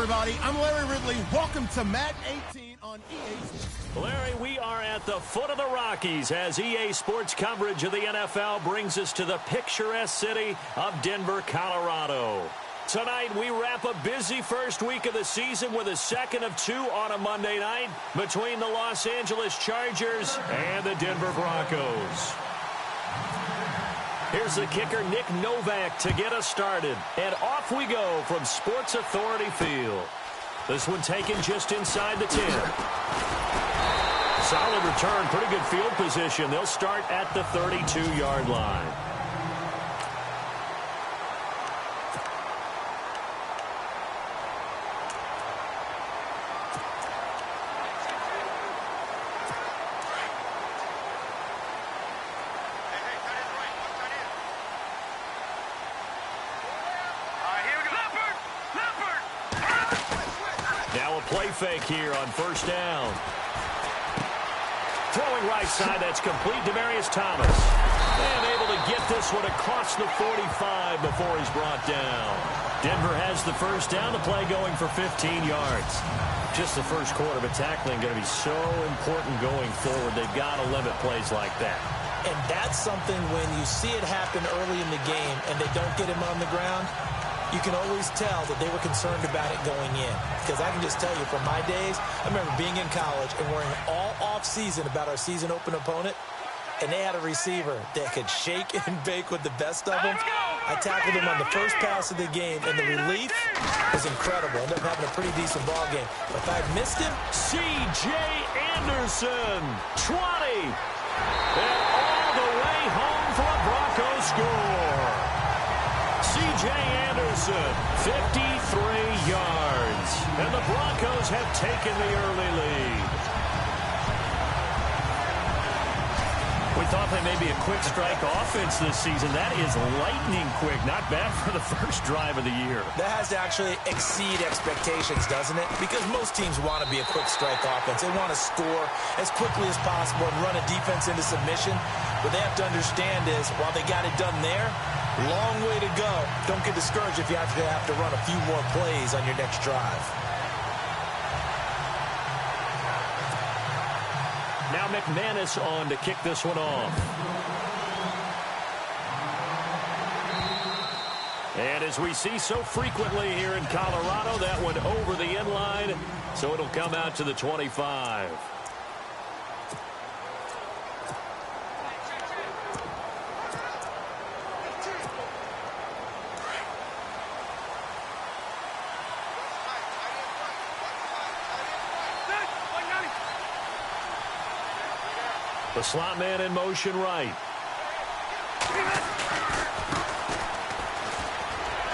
everybody. I'm Larry Ridley. Welcome to Madden 18 on EA Sports. Larry, we are at the foot of the Rockies as EA Sports coverage of the NFL brings us to the picturesque city of Denver, Colorado. Tonight, we wrap a busy first week of the season with a second of two on a Monday night between the Los Angeles Chargers and the Denver Broncos. Here's the kicker, Nick Novak, to get us started. And off we go from Sports Authority Field. This one taken just inside the 10. Solid return, pretty good field position. They'll start at the 32-yard line. Play fake here on first down. Throwing right side, that's complete. Demaryius Thomas. And able to get this one across the 45 before he's brought down. Denver has the first down. The play going for 15 yards. Just the first quarter, but tackling going to be so important going forward. They've got to limit plays like that. And that's something when you see it happen early in the game and they don't get him on the ground, you can always tell that they were concerned about it going in. Because I can just tell you from my days, I remember being in college and worrying all off-season about our season open opponent, and they had a receiver that could shake and bake with the best of them. I tackled him on the first pass of the game, and the relief was incredible. Ended up having a pretty decent ball game. But if I'd missed him, C.J. Anderson, 20. And all the way home for a Broncos score. C.J. Anderson, 53 yards. And the Broncos have taken the early lead. We thought they may be a quick strike offense this season. That is lightning quick. Not bad for the first drive of the year. That has to actually exceed expectations, doesn't it? Because most teams want to be a quick strike offense. They want to score as quickly as possible and run a defense into submission. What they have to understand is, while they got it done there, long way to go. Don't get discouraged if you have to run a few more plays on your next drive. Now McManus on to kick this one off. And as we see so frequently here in Colorado, that one over the end line, so it'll come out to the 25. The slot man in motion right.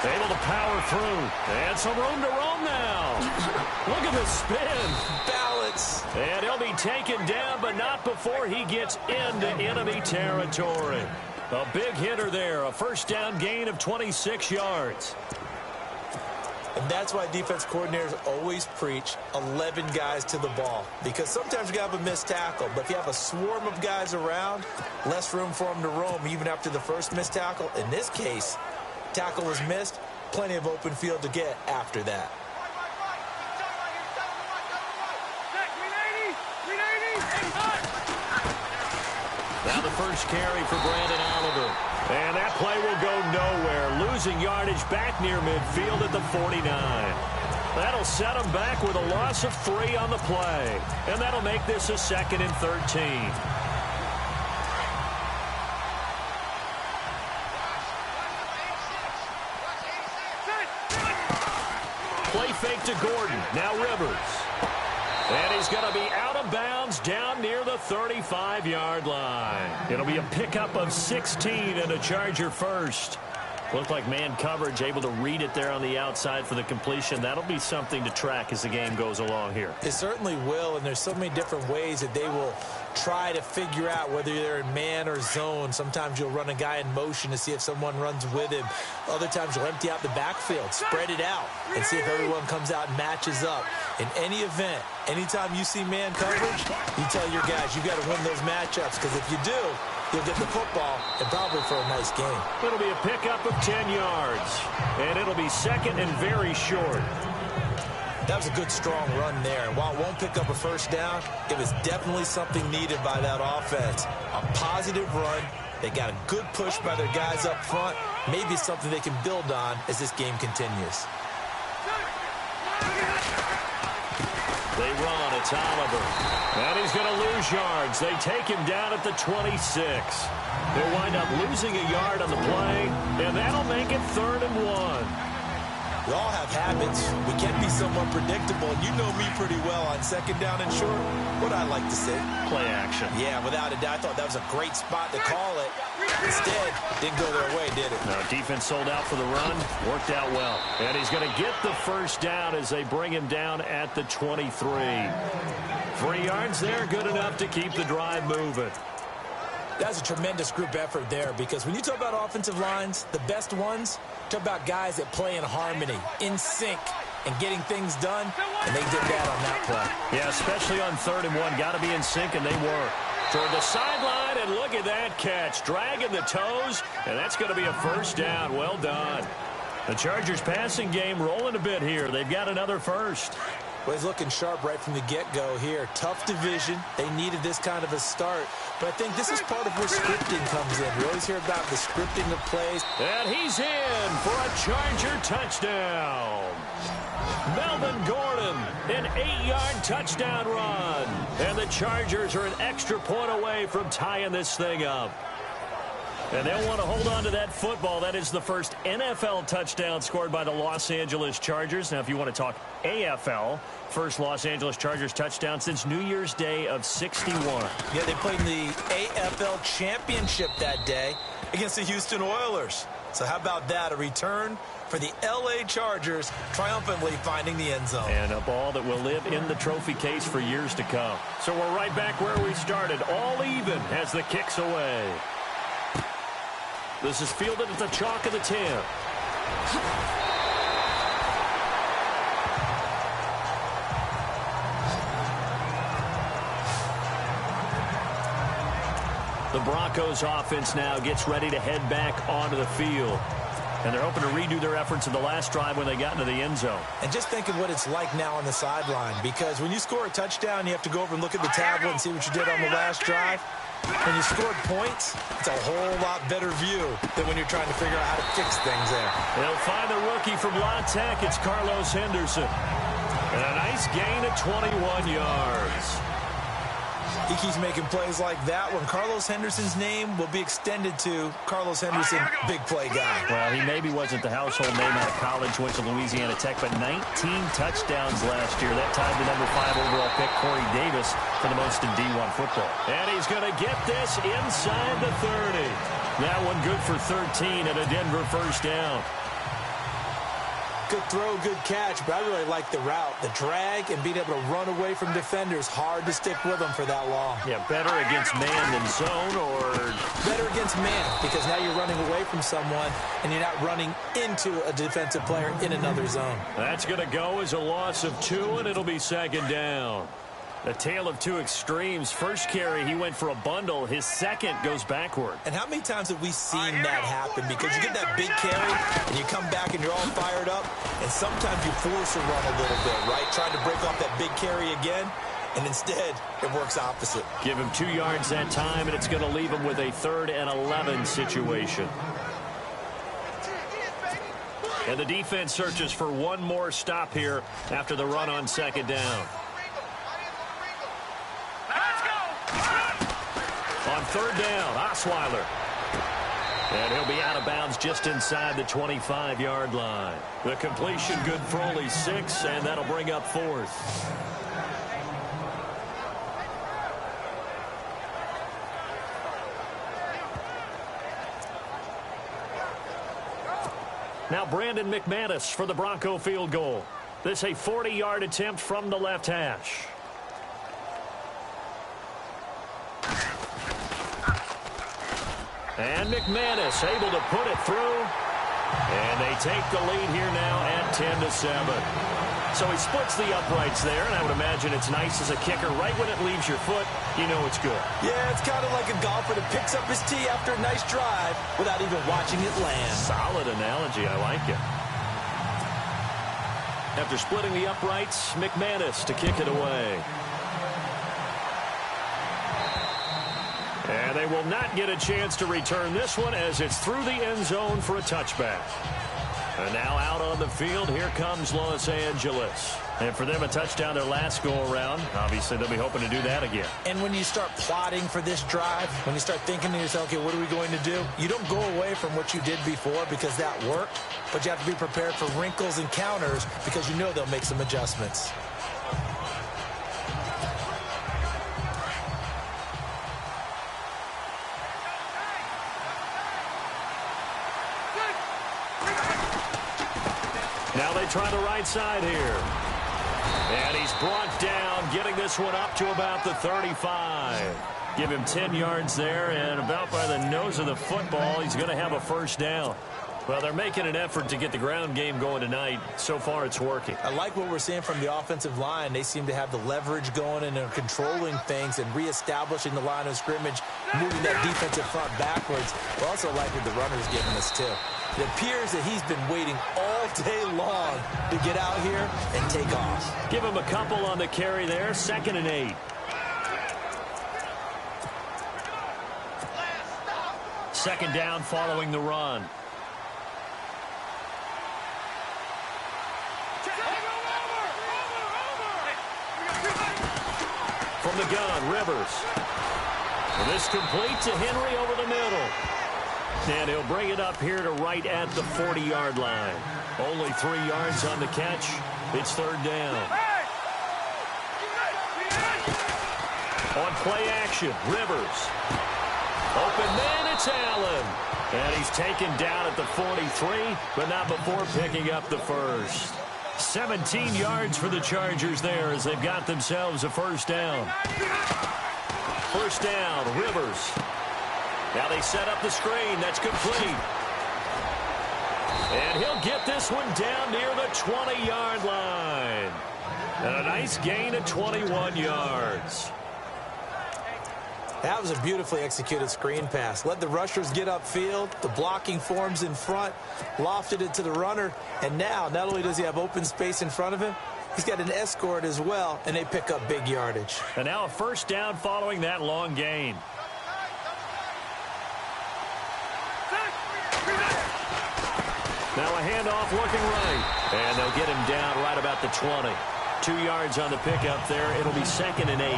Able to power through. And some room to roam now. Look at the spin. Balance. And he'll be taken down, but not before he gets into enemy territory. A big hitter there. A first down gain of 26 yards. And that's why defense coordinators always preach 11 guys to the ball. Because sometimes you have a missed tackle. But if you have a swarm of guys around, less room for them to roam even after the first missed tackle. In this case, tackle was missed. Plenty of open field to get after that. Now the first carry for Brandon Oliver. And that play will go nowhere. Losing yardage back near midfield at the 49. That'll set them back with a loss of 3 on the play. And that'll make this a 2nd and 13. Play fake to Gordon. Now Rivers. And he's going to be out of bounds down near the 35-yard line. It'll be a pickup of 16 and a Charger first. Looked like man coverage, able to read it there on the outside for the completion. That'll be something to track as the game goes along here. It certainly will, and there's so many different ways that they will try to figure out whether they're in man or zone. Sometimes you'll run a guy in motion to see if someone runs with him. Other times you'll empty out the backfield, spread it out, and see if everyone comes out and matches up. In any event, anytime you see man coverage, you tell your guys, you got to win those matchups, because if you do, you'll get the football and probably for a nice game. It'll be a pickup of 10 yards, and it'll be 2nd and very short. That was a good, strong run there. And while it won't pick up a first down, it was definitely something needed by that offense. A positive run. They got a good push by their guys up front. Maybe something they can build on as this game continues. They run. It's Oliver. And he's going to lose yards. They take him down at the 26. They'll wind up losing a yard on the play, and that'll make it 3rd and 1. We all have habits. We can be somewhat predictable, and you know me pretty well on 2nd down and short. What I like to say? Play action. Yeah, without a doubt. I thought that was a great spot to call it. Instead, didn't go their way, did it? No, defense sold out for the run. Worked out well. And he's going to get the first down as they bring him down at the 23. 3 yards there, good enough to keep the drive moving. That's a tremendous group effort there, because when you talk about offensive lines, the best ones, talk about guys that play in harmony, in sync, and getting things done, and they did that on that play. Yeah, especially on 3rd and 1. Got to be in sync, and they were. Toward the sideline, and look at that catch. Dragging the toes, and that's going to be a first down. Well done. The Chargers passing game rolling a bit here. They've got another first. Well, he's looking sharp right from the get-go here. Tough division. They needed this kind of a start. But I think this is part of where scripting comes in. We always hear about the scripting of plays. And he's in for a Charger touchdown. Melvin Gordon, an 8-yard touchdown run. And the Chargers are an extra point away from tying this thing up. And they'll want to hold on to that football. That is the first NFL touchdown scored by the Los Angeles Chargers. Now, if you want to talk AFL, first Los Angeles Chargers touchdown since New Year's Day of '61. Yeah, they played in the AFL Championship that day against the Houston Oilers. So how about that, a return for the L.A. Chargers triumphantly finding the end zone. And a ball that will live in the trophy case for years to come. So we're right back where we started, all even as the kick's away. This is fielded at the chalk of the 10. The Broncos offense now gets ready to head back onto the field. And they're hoping to redo their efforts in the last drive when they got into the end zone. And just think of what it's like now on the sideline, because when you score a touchdown, you have to go over and look at the tablet and see what you did on the last drive. When you scored points, it's a whole lot better view than when you're trying to figure out how to fix things there. They'll find the rookie from La Tech. It's Carlos Henderson. And a nice gain of 21 yards. He keeps making plays like that when Carlos Henderson's name will be extended to Carlos Henderson, big play guy. Well, he maybe wasn't the household name out of college, went to Louisiana Tech, but 19 touchdowns last year. That tied the number 5 overall pick, Corey Davis, for the most in D1 football. And he's going to get this inside the 30. That one good for 13 and a Denver first down. Good throw, good catch, but I really like the route. The drag and being able to run away from defenders, hard to stick with them for that long. Yeah, better against man than zone, or better against man, because now you're running away from someone and you're not running into a defensive player in another zone. That's going to go as a loss of 2, and it'll be 2nd down. A tale of two extremes. First carry, he went for a bundle. His second goes backward. And how many times have we seen that happen? Because you get that big carry, and you come back and you're all fired up, and sometimes you force a run a little bit, right? Trying to break off that big carry again, and instead, it works opposite. Give him 2 yards that time, and it's going to leave him with a 3rd and 11 situation. And the defense searches for one more stop here after the run on 2nd down. On 3rd down, Osweiler. And he'll be out of bounds just inside the 25-yard line. The completion good for only 6, and that'll bring up 4th. Now Brandon McManus for the Bronco field goal. This a 40-yard attempt from the left hash. And McManus able to put it through. And they take the lead here now at 10-7. So he splits the uprights there, and I would imagine it's nice as a kicker. Right when it leaves your foot, you know it's good. Yeah, it's kind of like a golfer that picks up his tee after a nice drive without even watching it land. Solid analogy. I like it. After splitting the uprights, McManus to kick it away. And they will not get a chance to return this one as it's through the end zone for a touchback. And now out on the field, here comes Los Angeles. And for them, a touchdown their last go-around. Obviously, they'll be hoping to do that again. And when you start plotting for this drive, when you start thinking to yourself, okay, what are we going to do? You don't go away from what you did before because that worked, but you have to be prepared for wrinkles and counters because you know they'll make some adjustments. Now they try the right side here. And he's brought down, getting this one up to about the 35. Give him 10 yards there, and about by the nose of the football, he's going to have a first down. Well, they're making an effort to get the ground game going tonight. So far, it's working. I like what we're seeing from the offensive line. They seem to have the leverage going and are controlling things and reestablishing the line of scrimmage, moving that defensive front backwards. We also like what the runner's giving us, too. It appears that he's been waiting all day long to get out here and take off. Give him a couple on the carry there. 2nd and 8. Second down following the run. From the gun, Rivers. And this complete to Henry over the middle. And he'll bring it up here to right at the 40-yard line. Only 3 yards on the catch. It's 3rd down. On play action, Rivers. Open man, it's Allen. And he's taken down at the 43, but not before picking up the first. 17 yards for the Chargers there as they've got themselves a first down. First down, Rivers. Now they set up the screen. That's complete. And he'll get this one down near the 20-yard line. And a nice gain of 21 yards. That was a beautifully executed screen pass. Let the rushers get upfield. The blocking forms in front. Lofted it to the runner. And now, not only does he have open space in front of him, he's got an escort as well, and they pick up big yardage. And now a first down following that long gain. Now a handoff looking right. And they'll get him down right about the 20. 2 yards on the pickup there. It'll be 2nd and 8.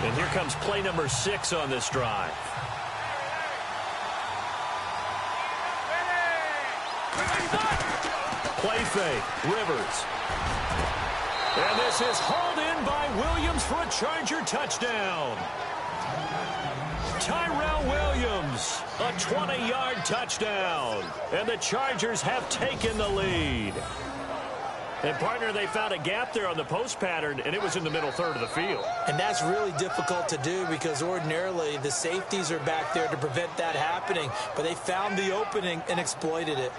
And here comes play number 6 on this drive. Play fake. Rivers. And this is hauled in by Williams for a Charger touchdown. Tyrell Williams, a 20-yard touchdown. And the Chargers have taken the lead. And, partner, they found a gap there on the post pattern, and it was in the middle third of the field. And that's really difficult to do because ordinarily the safeties are back there to prevent that happening. But they found the opening and exploited it.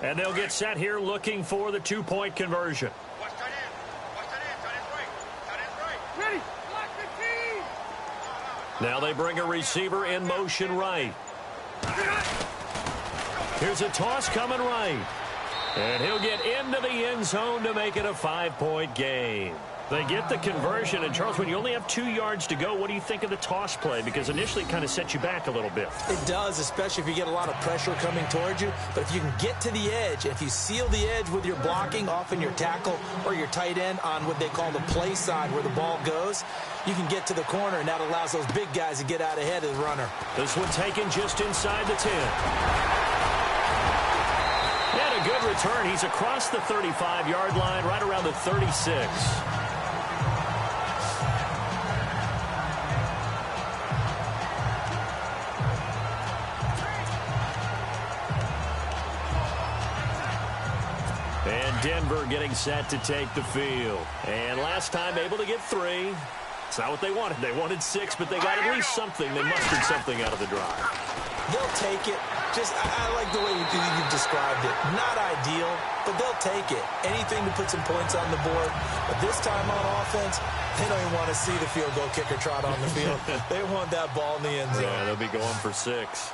And they'll get set here looking for the 2-point conversion. Now they bring a receiver in motion right. Here's a toss coming right. And he'll get into the end zone to make it a 5-point game. They get the conversion, and Charles, when you only have 2 yards to go, what do you think of the toss play? Because initially it kind of sets you back a little bit. It does, especially if you get a lot of pressure coming towards you. But if you can get to the edge, if you seal the edge with your blocking, often your tackle or your tight end on what they call the play side where the ball goes, you can get to the corner, and that allows those big guys to get out ahead of the runner. This one taken just inside the 10. And a good return. He's across the 35-yard line, right around the 36. Denver getting set to take the field. And last time able to get 3. It's not what they wanted. They wanted 6, but they got at least something. They mustered something out of the drive. They'll take it. I like the way you've described it. Not ideal, but they'll take it. Anything to put some points on the board. But this time on offense, they don't even want to see the field goal kicker trot on the field. They want that ball in the end zone. Yeah, they'll be going for 6.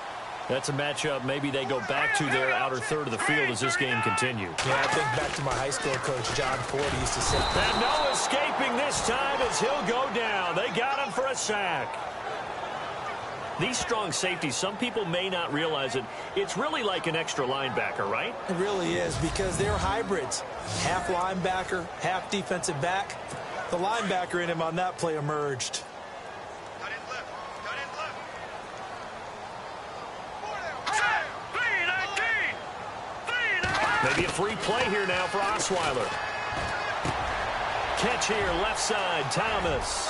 That's a matchup maybe they go back to their outer third of the field as this game continues. Yeah, I think back to my high school coach, John Ford, used to say. And no escaping this time as he'll go down. They got him for a sack. These strong safeties, some people may not realize it. It's really like an extra linebacker, right? It really is, because they're hybrids. Half linebacker, half defensive back. The linebacker in him on that play emerged. Maybe a free play here now for Osweiler. Catch here, left side, Thomas.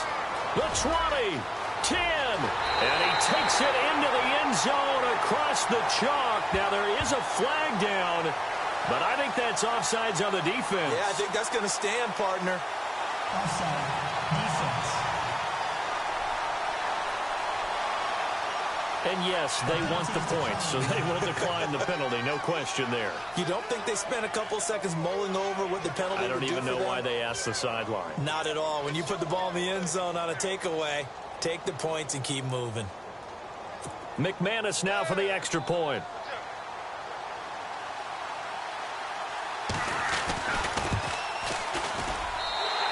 The 20, 10, and he takes it into the end zone across the chalk. Now there is a flag down, but I think that's offsides on the defense. Yeah, I think that's going to stand, partner. Offside, defense. And yes, they want the points, so they will decline the penalty, no question there. You don't think they spent a couple seconds mulling over what the penalty would do for them? I don't even know why they asked the sideline. Not at all. When you put the ball in the end zone on a takeaway, take the points and keep moving. McManus now for the extra point.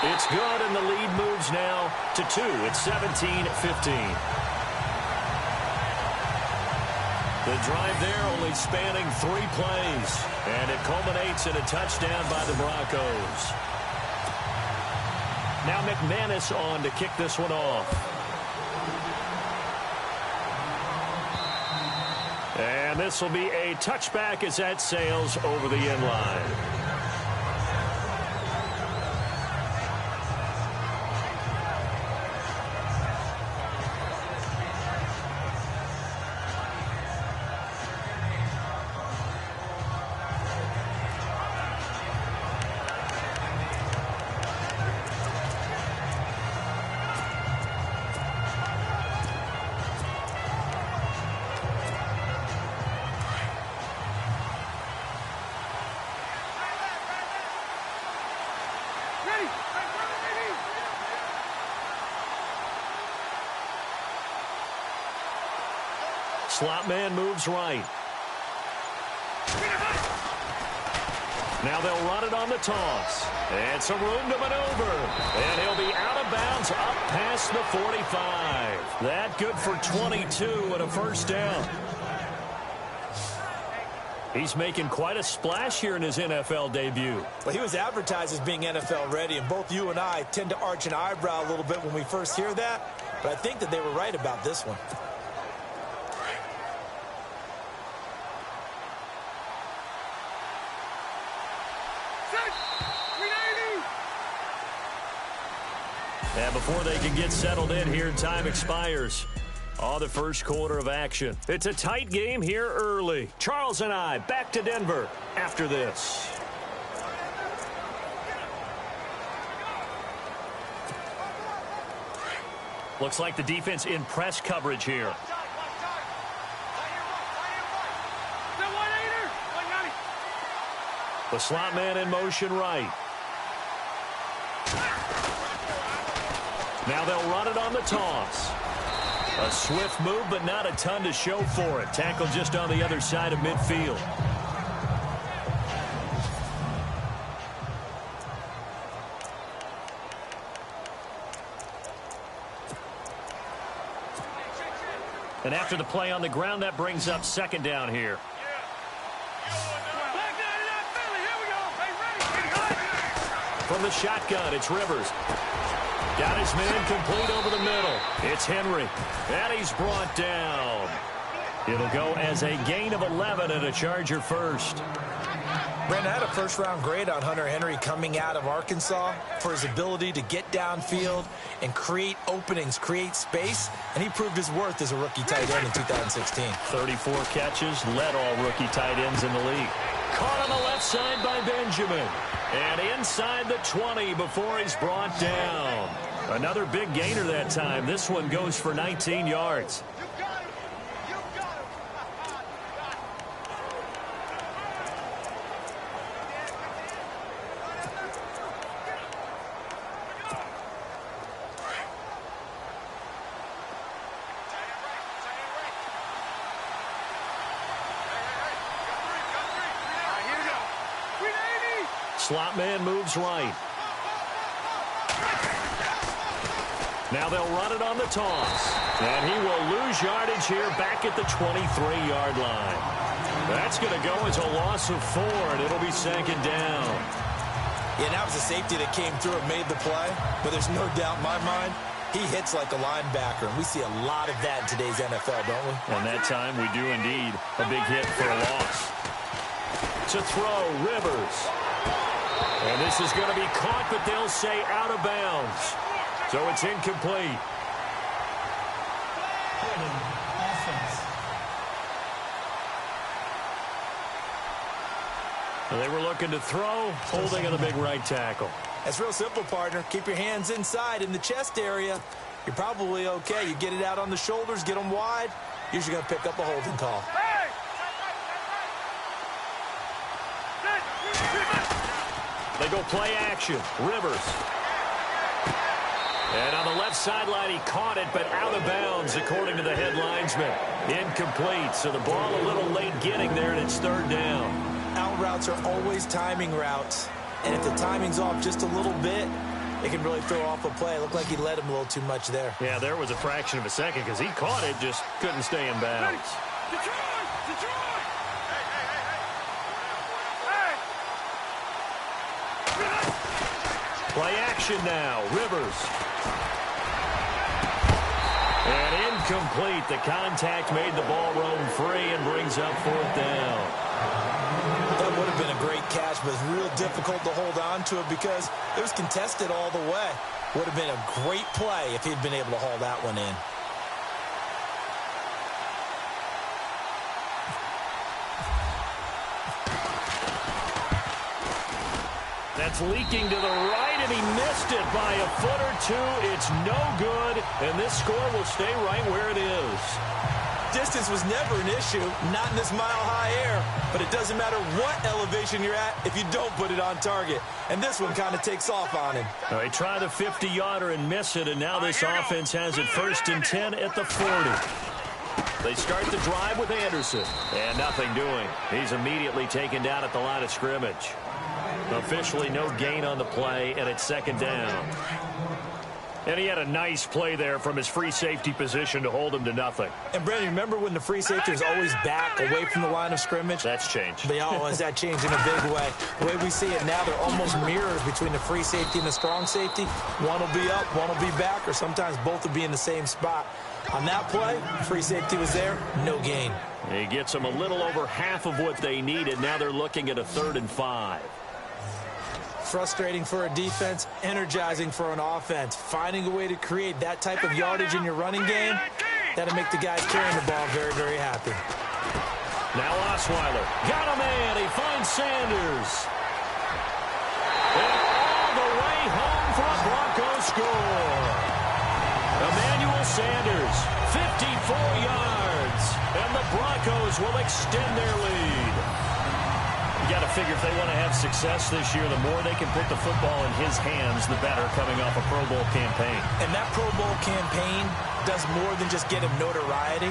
It's good, and the lead moves now to 2. It's 17-15. The drive there only spanning 3 plays, and it culminates in a touchdown by the Broncos. Now McManus on to kick this one off. And this will be a touchback as that sails over the end line. Slot man moves right. Now they'll run it on the toss. And some room to maneuver. And he'll be out of bounds up past the 45. That good for 22 and a first down. He's making quite a splash here in his NFL debut. Well, he was advertised as being NFL ready, and both you and I tend to arch an eyebrow a little bit when we first hear that. But I think that they were right about this one. And before they can get settled in here, time expires on the first quarter of action. It's a tight game here early. Charles and I back to Denver after this. Looks like the defense in press coverage here. The slot man in motion right. Now they'll run it on the toss. A swift move, but not a ton to show for it. Tackle just on the other side of midfield. And after the play on the ground, that brings up second down here. From the shotgun, it's Rivers. Got his man complete over the middle. It's Henry. And he's brought down. It'll go as a gain of 11 and a Charger first. Brandon, I had a first-round grade on Hunter Henry coming out of Arkansas for his ability to get downfield and create openings, create space, and he proved his worth as a rookie tight end in 2016. 34 catches, led all rookie tight ends in the league. Caught on the left side by Benjamin. And inside the 20 before he's brought down. Another big gainer that time. This one goes for 19 yards. Slot man moves right. Now they'll run it on the toss. And he will lose yardage here back at the 23-yard line. That's going to go as a loss of 4, and it'll be second down. Yeah, that was a safety that came through and made the play. But there's no doubt in my mind, he hits like a linebacker. And we see a lot of that in today's NFL, don't we? And that time we do indeed. A big hit for a loss. To throw, Rivers. And this is going to be caught, but they'll say out of bounds. So it's incomplete. They were looking to throw, holding on the big right tackle. That's real simple, partner. Keep your hands inside in the chest area. You're probably okay. You get it out on the shoulders, get them wide. Usually going to pick up a holding call. They go play action. Rivers. And on the left sideline, he caught it, but out of bounds, according to the head linesman. Incomplete, so the ball a little late getting there, and it's third down. Out routes are always timing routes, and if the timing's off just a little bit, it can really throw off a play. It looked like he led him a little too much there. Yeah, there was a fraction of a second because he caught it, just couldn't stay in bounds. Play action now. Rivers. And incomplete. The contact made the ball roam free and brings up fourth down. That would have been a great catch, but it's real difficult to hold on to it because it was contested all the way. Would have been a great play if he'd been able to haul that one in. That's leaking to the right, and he missed it by a foot or two. It's no good, and this score will stay right where it is. Distance was never an issue, not in this mile-high air, but it doesn't matter what elevation you're at if you don't put it on target. And this one kind of takes off on him. Now, he tried a 50-yarder and miss it, and now this offense has it 1st and 10 at the 40. They start the drive with Anderson, and nothing doing. He's immediately taken down at the line of scrimmage. Officially no gain on the play, and it's second down. And he had a nice play there from his free safety position to hold him to nothing. And, Brandon, remember when the free safety was always back away from the line of scrimmage? That's changed. They always that changed in a big way. The way we see it now, they're almost mirrors between the free safety and the strong safety. One will be up, one will be back, or sometimes both will be in the same spot. On that play, free safety was there, no gain. He gets them a little over half of what they needed. Now they're looking at a 3rd and 5. Frustrating for a defense, energizing for an offense. Finding a way to create that type of yardage in your running game, that'll make the guys carrying the ball very, very happy. Now Osweiler got a man. He finds Sanders. And all the way home for a Broncos score. Emmanuel Sanders, 54 yards. And the Broncos will extend their lead. You got to figure if they want to have success this year, the more they can put the football in his hands, the better, coming off a Pro Bowl campaign. And that Pro Bowl campaign does more than just get him notoriety.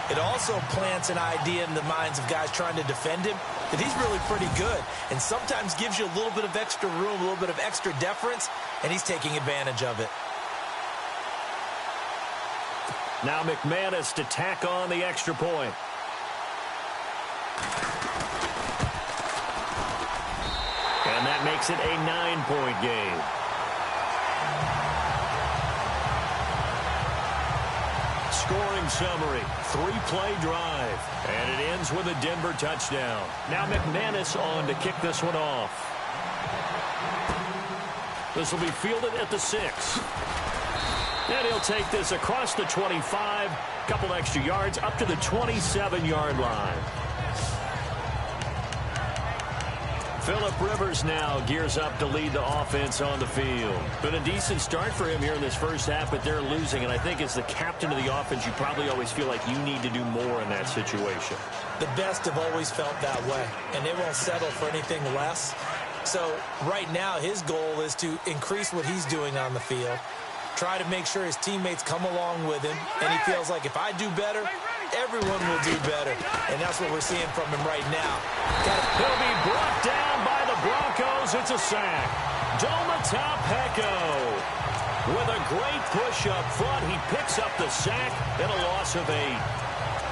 It also plants an idea in the minds of guys trying to defend him that he's really pretty good, and sometimes gives you a little bit of extra room, a little bit of extra deference, and he's taking advantage of it. Now McManus to tack on the extra point. And that makes it a 9-point game. Scoring summary, 3-play drive. And it ends with a Denver touchdown. Now McManus on to kick this one off. This will be fielded at the 6. And he'll take this across the 25, couple extra yards, up to the 27-yard line. Phillip Rivers now gears up to lead the offense on the field. Been a decent start for him here in this first half, but they're losing. And I think as the captain of the offense, you probably always feel like you need to do more in that situation. The best have always felt that way, and they won't settle for anything less. So right now, his goal is to increase what he's doing on the field, try to make sure his teammates come along with him, and he feels like if I do better, everyone will do better. And that's what we're seeing from him right now. He'll be brought down by the Broncos. It's a sack. Domata with a great push up front. He picks up the sack and a loss of 8.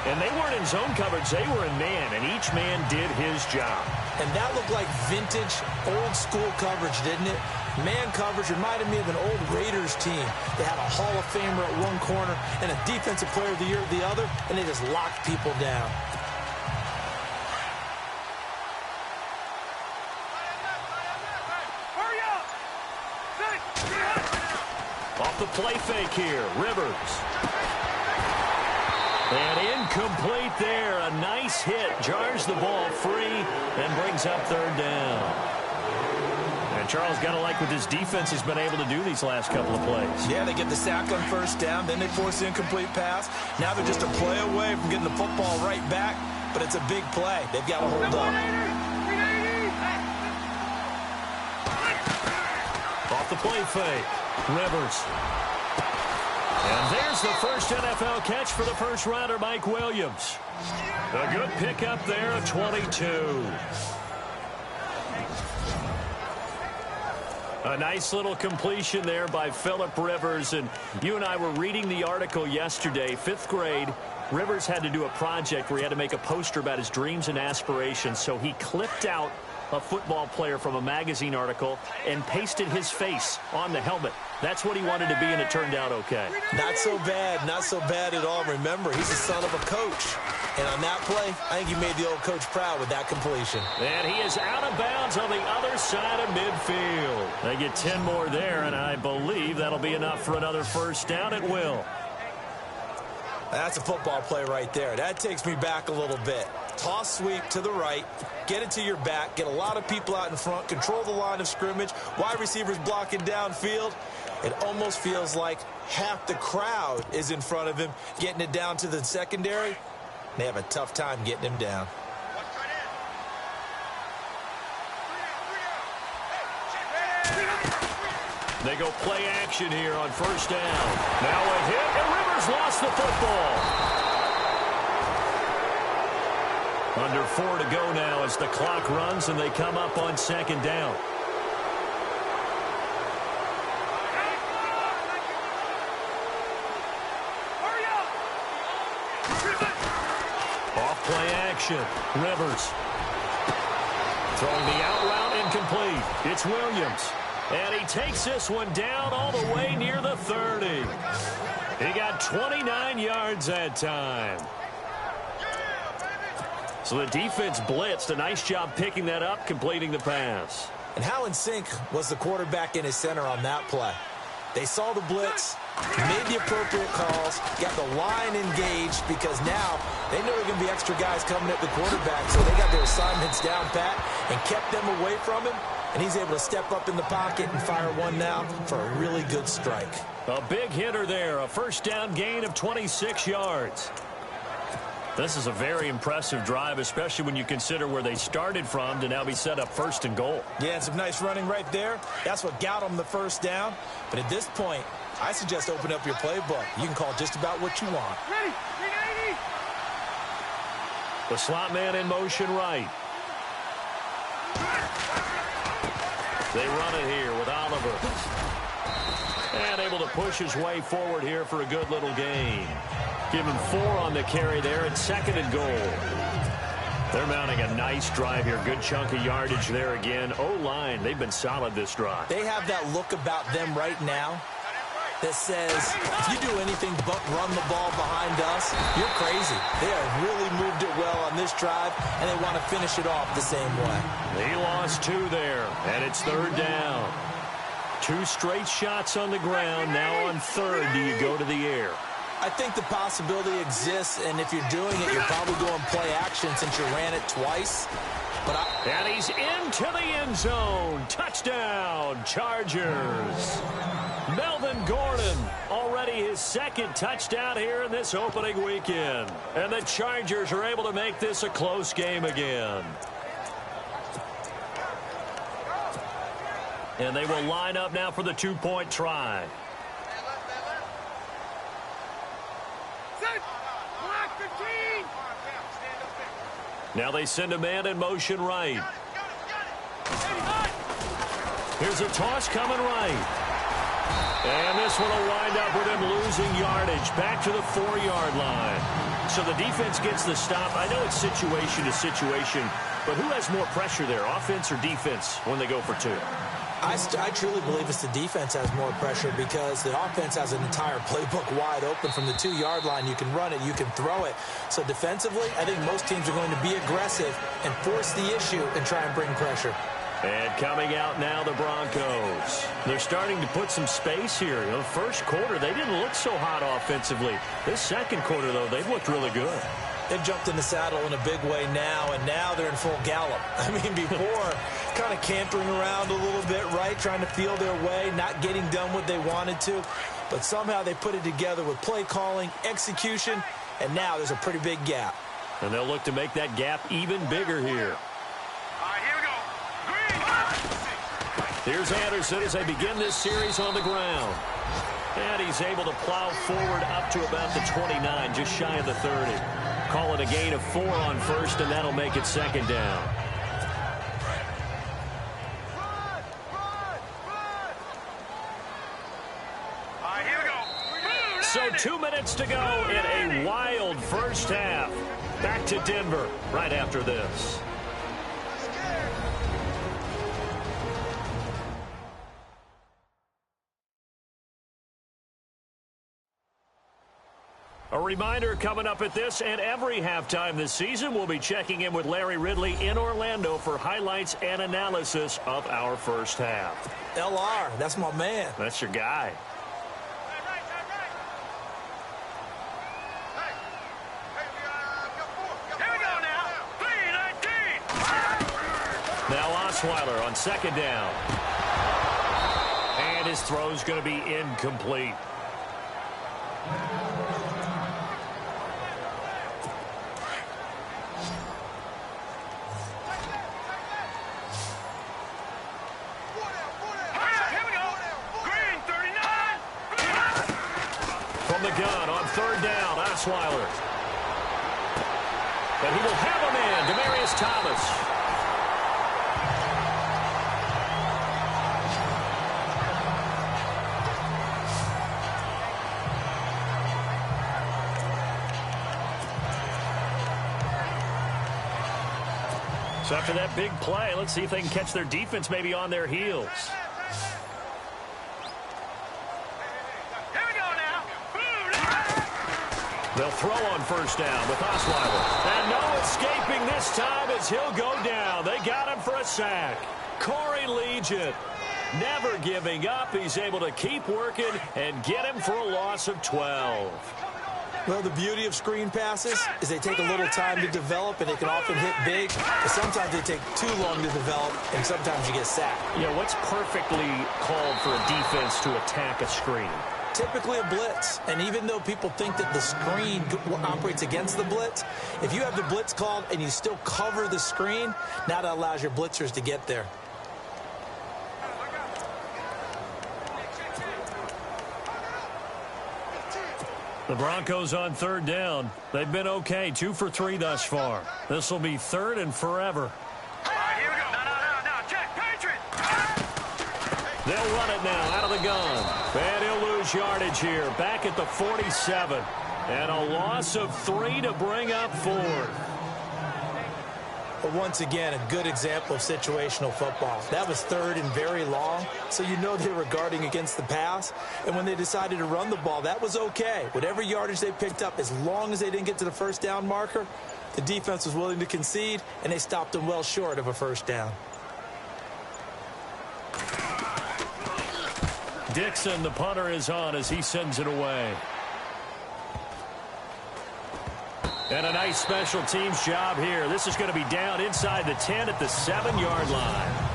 And they weren't in zone coverage. They were in man, and each man did his job. And that looked like vintage, old-school coverage, didn't it? Man coverage reminded me of an old Raiders team. They had a Hall of Famer at one corner and a Defensive Player of the Year at the other, and they just locked people down. Off the play fake here, Rivers. And incomplete there. A nice hit. Jars the ball free and brings up third down. And Charles got to like what this defense has been able to do these last couple of plays. Yeah, they get the sack on first down. Then they force the incomplete pass. Now they're just a play away from getting the football right back. But it's a big play. They've got to hold up. Off the play fake. Rivers. And there's the first NFL catch for the first rounder, Mike Williams. A good pickup there, a 22. A nice little completion there by Phillip Rivers. And you and I were reading the article yesterday, 5th grade. Rivers had to do a project where he had to make a poster about his dreams and aspirations. So he clipped out a football player from a magazine article and pasted his face on the helmet. That's what he wanted to be, and it turned out okay. Not so bad. Not so bad at all. Remember, he's the son of a coach. And on that play, I think he made the old coach proud with that completion. And he is out of bounds on the other side of midfield. They get 10 more there, and I believe that'll be enough for another first down. It will. That's a football play right there. That takes me back a little bit. Toss sweep to the right, get it to your back, get a lot of people out in front, control the line of scrimmage, wide receivers blocking downfield. It almost feels like half the crowd is in front of him, getting it down to the secondary. They have a tough time getting him down. They go play action here on first down. Now a hit, and Rivers lost the football. Under 4 to go now as the clock runs and they come up on second down. Off play action. Rivers. Throwing the out route incomplete. It's Williams. And he takes this one down all the way near the 30. He got 29 yards that time. So the defense blitzed. A nice job picking that up, completing the pass. And how in sync was the quarterback and his center on that play? They saw the blitz, made the appropriate calls, got the line engaged because now they know there are going to be extra guys coming at the quarterback. So they got their assignments down pat and kept them away from him. And he's able to step up in the pocket and fire one now for a really good strike. A big hitter there. A first down gain of 26 yards. This is a very impressive drive, especially when you consider where they started from to now be set up first and goal. Yeah, and some nice running right there. That's what got them the first down. But at this point, I suggest open up your playbook. You can call just about what you want. Ready. The slot man in motion right. They run it here with Oliver. And able to push his way forward here for a good little gain. Give him 4 on the carry there at second and goal. They're mounting a nice drive here. Good chunk of yardage there again. O-line, they've been solid this drive. They have that look about them right now that says, if you do anything but run the ball behind us, you're crazy. They have really moved it well on this drive, and they want to finish it off the same way. He lost 2 there, and it's third down. 2 straight shots on the ground. Now on third, do you go to the air? I think the possibility exists, and if you're doing it, you're probably going play action since you ran it twice. And he's into the end zone. Touchdown, Chargers. Melvin Gordon, already his second touchdown here in this opening weekend. And the Chargers are able to make this a close game again. And they will line up now for the two-point try. Now they send a man in motion right. Here's a toss coming right. And this one will wind up with him losing yardage back to the 4-yard line. So the defense gets the stop. I know it's situation to situation, but who has more pressure there, offense or defense, when they go for two? I truly believe it's the defense has more pressure because the offense has an entire playbook wide open from the 2-yard line. You can run it, you can throw it. So defensively, I think most teams are going to be aggressive and force the issue and try and bring pressure. And coming out now, the Broncos. They're starting to put some space here. The first quarter, they didn't look so hot offensively. This second quarter, though, they've looked really good. They've jumped in the saddle in a big way now, and now they're in full gallop. I mean, before, kind of cantering around a little bit, right, trying to feel their way, not getting done what they wanted to. But somehow they put it together with play calling, execution, and now there's a pretty big gap. And they'll look to make that gap even bigger here. Here's Anderson as they begin this series on the ground. And he's able to plow forward up to about the 29, just shy of the 30. Call it a gain of 4 on first, and that'll make it second down. So 2 minutes to go in a wild first half. Back to Denver right after this. A reminder coming up at this and every halftime this season, we'll be checking in with Larry Ridley in Orlando for highlights and analysis of our first half. LR, that's my man. That's your guy. Here we go now. 3-19. Now Osweiler on second down. And his throw's going to be incomplete. The gun on third down, Osweiler. But he will have a man, Demaryius Thomas. So after that big play, let's see if they can catch their defense maybe on their heels. They'll throw on first down with Osweiler. And no escaping this time as he'll go down. They got him for a sack. Corey Legion never giving up. He's able to keep working and get him for a loss of 12. Well, the beauty of screen passes is they take a little time to develop, and they can often hit big. But sometimes they take too long to develop, and sometimes you get sacked. Yeah, what's perfectly called for a defense to attack a screen? Typically a blitz, and even though people think that the screen operates against the blitz, if you have the blitz called and you still cover the screen, now that allows your blitzers to get there. The Broncos on third down. They've been okay, 2 for 3 thus far. This will be third and forever. Here we go. No, check, Patriot. They'll run it now out of the gun. And he'll lose yardage here. Back at the 47. And a loss of 3 to bring up 4th. But once again, a good example of situational football. That was third and very long, so you know they were guarding against the pass. And when they decided to run the ball, that was okay. Whatever yardage they picked up, as long as they didn't get to the first down marker, the defense was willing to concede, and they stopped them well short of a first down. Dixon, the punter, is on as he sends it away. And a nice special teams job here. This is going to be down inside the 10 at the 7-yard line.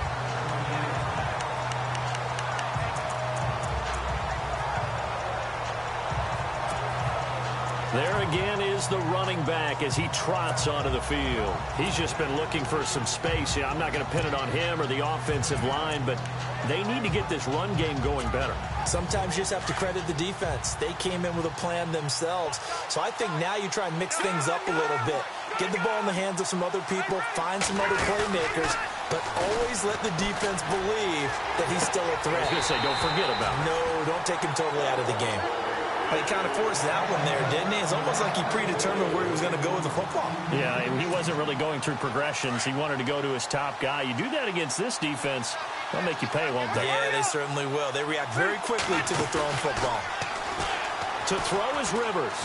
There again is the running back as he trots onto the field. He's just been looking for some space. Yeah, I'm not going to pin it on him or the offensive line, but they need to get this run game going better. Sometimes you just have to credit the defense. They came in with a plan themselves. So I think now you try and mix things up a little bit. Get the ball in the hands of some other people, find some other playmakers, but always let the defense believe that he's still a threat. I was going to say, don't forget about him. No, don't take him totally out of the game. He kind of forced that one there, didn't he? It's almost like he predetermined where he was going to go with the football. Yeah, he wasn't really going through progressions. He wanted to go to his top guy. You do that against this defense, they'll make you pay, won't they? Yeah, they certainly will. They react very quickly to the thrown football. To throw is Rivers.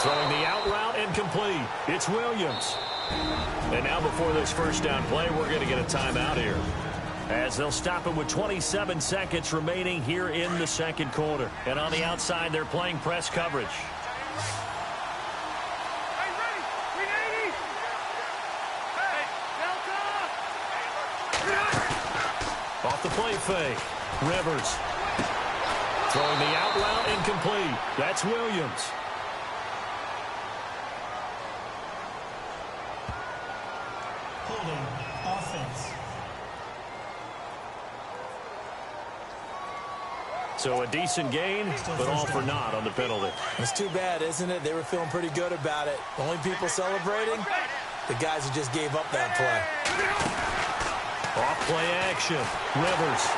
Throwing the out route incomplete. It's Williams. And now before this first down play, we're going to get a timeout here, as they'll stop it with 27 seconds remaining here in the second quarter. And on the outside, they're playing press coverage. Hey, ready? 380. Hey, Delta. Off the play fake. Rivers. Throwing the out route incomplete. That's Williams. Holding offense. So a decent gain, but all for naught on the penalty. It's too bad, isn't it? They were feeling pretty good about it. The only people celebrating, the guys who just gave up that play. Off play action. Rivers.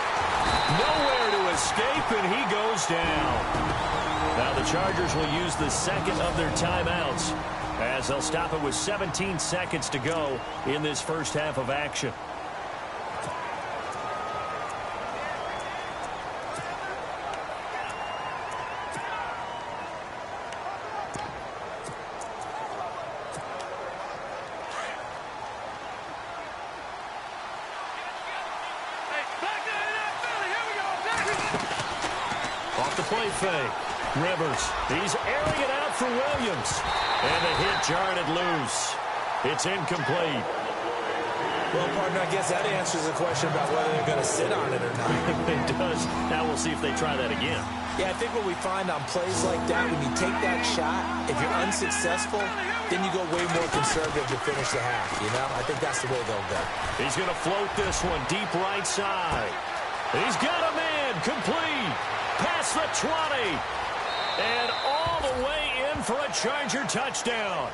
Nowhere to escape, and he goes down. Now the Chargers will use the second of their timeouts, as they'll stop it with 17 seconds to go in this first half of action. Play fake. Rivers. He's airing it out for Williams. And the hit jarred it loose. It's incomplete. Well, partner, I guess that answers the question about whether they're going to sit on it or not. It does. Now we'll see if they try that again. Yeah, I think what we find on plays like that, when you take that shot, if you're unsuccessful, then you go way more conservative to finish the half, you know? I think that's the way they'll go. He's going to float this one deep right side. He's got a man. Complete. Past the 20, and all the way in for a Charger touchdown.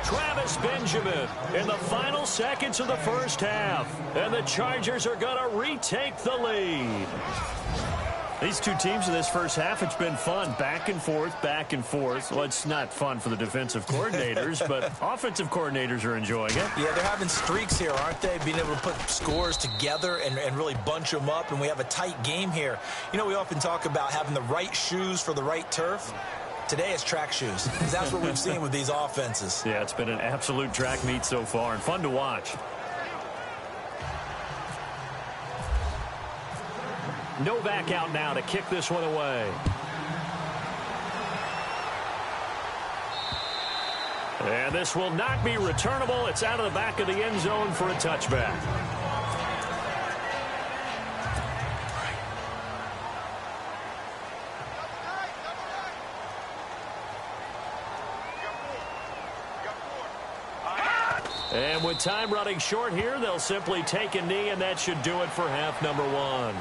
Travis Benjamin in the final seconds of the first half, and the Chargers are going to retake the lead. These two teams in this first half, it's been fun. Back and forth, back and forth. Well, it's not fun for the defensive coordinators, but offensive coordinators are enjoying it. Yeah, they're having streaks here, aren't they? Being able to put scores together and really bunch them up, and we have a tight game here. You know, we often talk about having the right shoes for the right turf. Today it's track shoes. That's what we've seen with these offenses. Yeah, it's been an absolute track meet so far, and fun to watch. Novak out now to kick this one away. And this will not be returnable. It's out of the back of the end zone for a touchback. And with time running short here, they'll simply take a knee, and that should do it for half number one.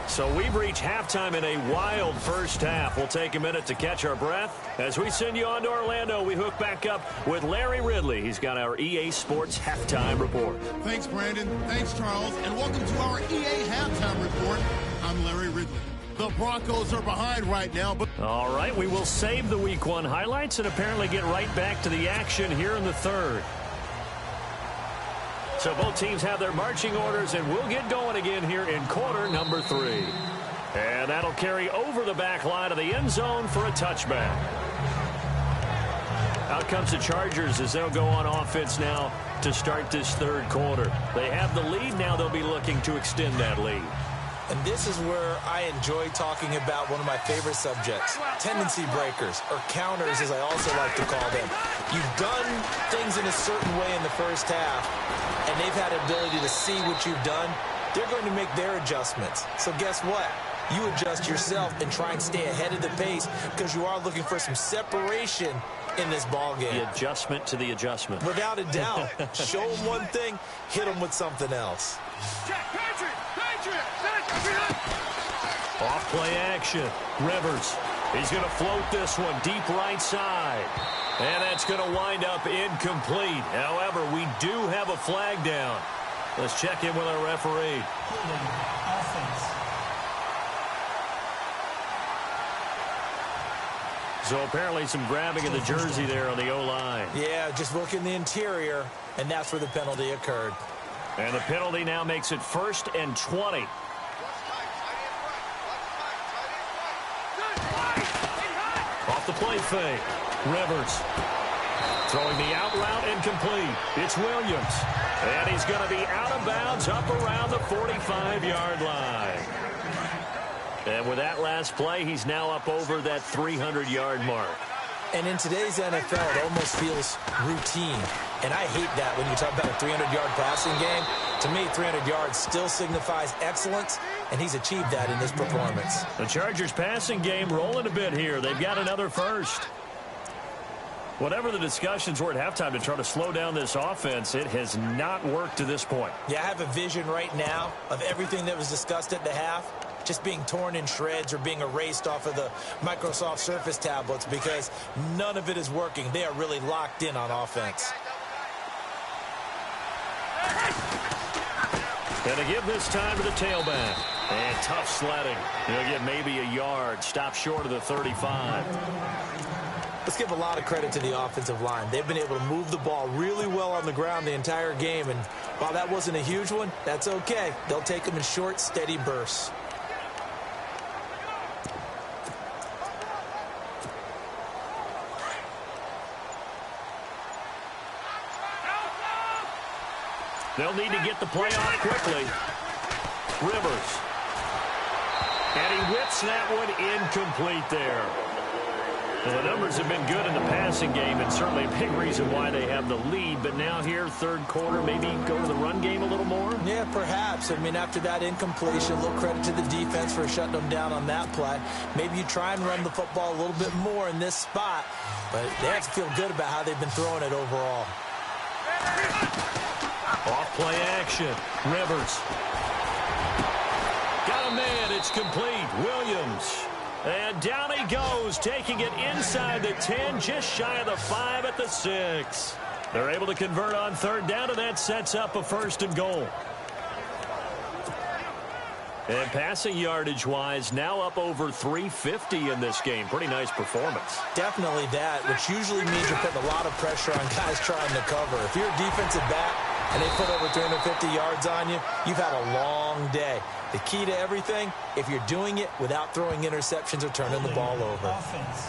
So we've reached halftime in a wild first half. We'll take a minute to catch our breath. As we send you on to Orlando, we hook back up with Larry Ridley. He's got our EA Sports Halftime Report. Thanks, Brandon. Thanks, Charles. And welcome to our EA Halftime Report. I'm Larry Ridley. The Broncos are behind right now, but... All right, we will save the Week 1 highlights and apparently get right back to the action here in the third. So both teams have their marching orders, and we'll get going again here in quarter number 3. And that'll carry over the back line of the end zone for a touchback. Out comes the Chargers as they'll go on offense now to start this third quarter. They have the lead. Now they'll be looking to extend that lead. And this is where I enjoy talking about one of my favorite subjects, tendency breakers, or counters as I also like to call them. You've done things in a certain way in the first half, and they've had the ability to see what you've done. They're going to make their adjustments. So guess what? You adjust yourself and try and stay ahead of the pace because you are looking for some separation in this ball game. The adjustment to the adjustment. Without a doubt. Show them one thing, hit them with something else. Off play action. Rivers. He's going to float this one deep right side. And that's going to wind up incomplete. However, we do have a flag down. Let's check in with our referee. Holding offense. So apparently some grabbing of the jersey there on the O-line. Yeah, just look in the interior, and that's where the penalty occurred. And the penalty now makes it 1st and 20. Off the play fake. Rivers. Throwing the out route incomplete. It's Williams. And he's going to be out of bounds up around the 45-yard line. And with that last play, he's now up over that 300-yard mark. And in today's NFL, it almost feels routine. And I hate that when you talk about a 300-yard passing game. To me, 300 yards still signifies excellence, and he's achieved that in this performance. The Chargers passing game rolling a bit here. They've got another first. Whatever the discussions were at halftime to try to slow down this offense, it has not worked to this point. Yeah, I have a vision right now of everything that was discussed at the half just being torn in shreds or being erased off of the Microsoft Surface tablets because none of it is working. They are really locked in on offense. Going to give this time to the tailback. And tough sledding. He'll get maybe a yard. Stop short of the 35. Let's give a lot of credit to the offensive line. They've been able to move the ball really well on the ground the entire game. And while that wasn't a huge one, that's okay. They'll take them in short, steady bursts. They'll need to get the play off quickly. Rivers. And he whips that one incomplete there. Well, the numbers have been good in the passing game, and certainly a big reason why they have the lead. But now here, third quarter, maybe go to the run game a little more? Yeah, perhaps. I mean, after that incompletion, a little credit to the defense for shutting them down on that play. Maybe you try and run the football a little bit more in this spot. But they have to feel good about how they've been throwing it overall. Off play action. Rivers. Got a man. It's complete. Williams. And down he goes, taking it inside the 10, just shy of the 5 at the 6. They're able to convert on third down, and that sets up a 1st and goal. And passing yardage-wise, now up over 350 in this game. Pretty nice performance. Definitely that, which usually means you're putting a lot of pressure on guys trying to cover. If you're a defensive back and they put over 350 yards on you, you've had a long day. The key to everything, if you're doing it without throwing interceptions or turning the ball over. Offense.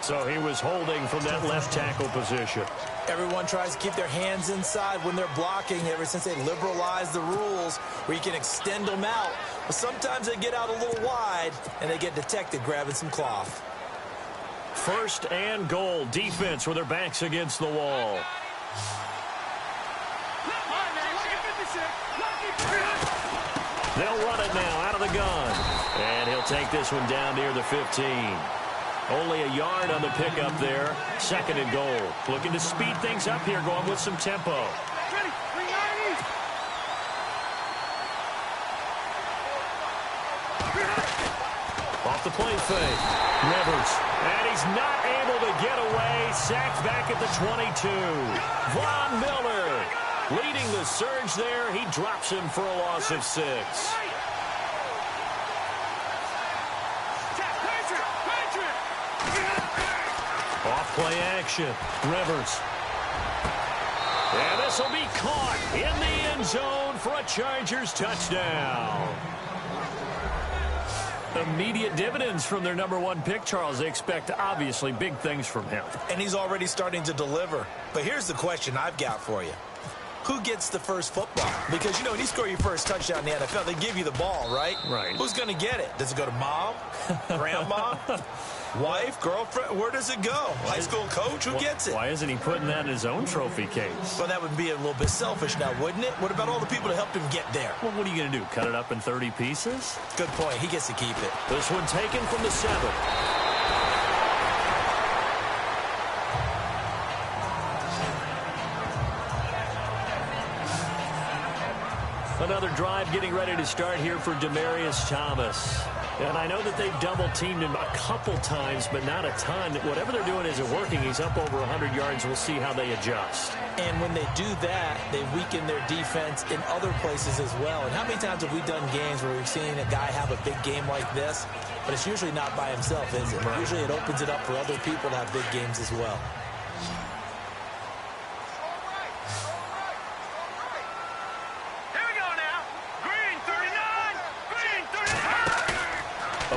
So he was holding from that left tackle position. Everyone tries to keep their hands inside when they're blocking ever since they liberalized the rules where you can extend them out. But sometimes they get out a little wide and they get detected grabbing some cloth. 1st and goal. Defense with their backs against the wall. They'll run it now out of the gun. And he'll take this one down near the 15. Only a yard on the pickup there. 2nd and goal. Looking to speed things up here, going with some tempo. Ready, 390. Off the play fake. Rivers. And he's not able to get away. Sacked back at the 22. Von Miller leading the surge there. He drops him for a loss of 6. Off play action. Rivers. And this will be caught in the end zone for a Chargers touchdown. Immediate dividends from their #1 pick, Charles. They expect, obviously, big things from him. And he's already starting to deliver. But here's the question I've got for you. who gets the first football? Because, when you score your first touchdown in the NFL, they give you the ball, right? Right. Who's going to get it? Does it go to mom, grandma, wife, girlfriend? Where does it go? High school coach? Who gets it? Why isn't he putting that in his own trophy case? Well, that would be a little bit selfish now, wouldn't it? What about all the people that helped him get there? Well, what are you going to do, cut it up in 30 pieces? Good point. He gets to keep it. This one taken from the 7. Another drive getting ready to start here for Demaryius Thomas. And I know that they've double-teamed him a couple times, but not a ton. Whatever they're doing isn't working. He's up over 100 yards. We'll see how they adjust. And when they do that, they weaken their defense in other places as well. And how many times have we done games where we've seen a guy have a big game like this? But it's usually not by himself, is it? Right. Usually it opens it up for other people to have big games as well.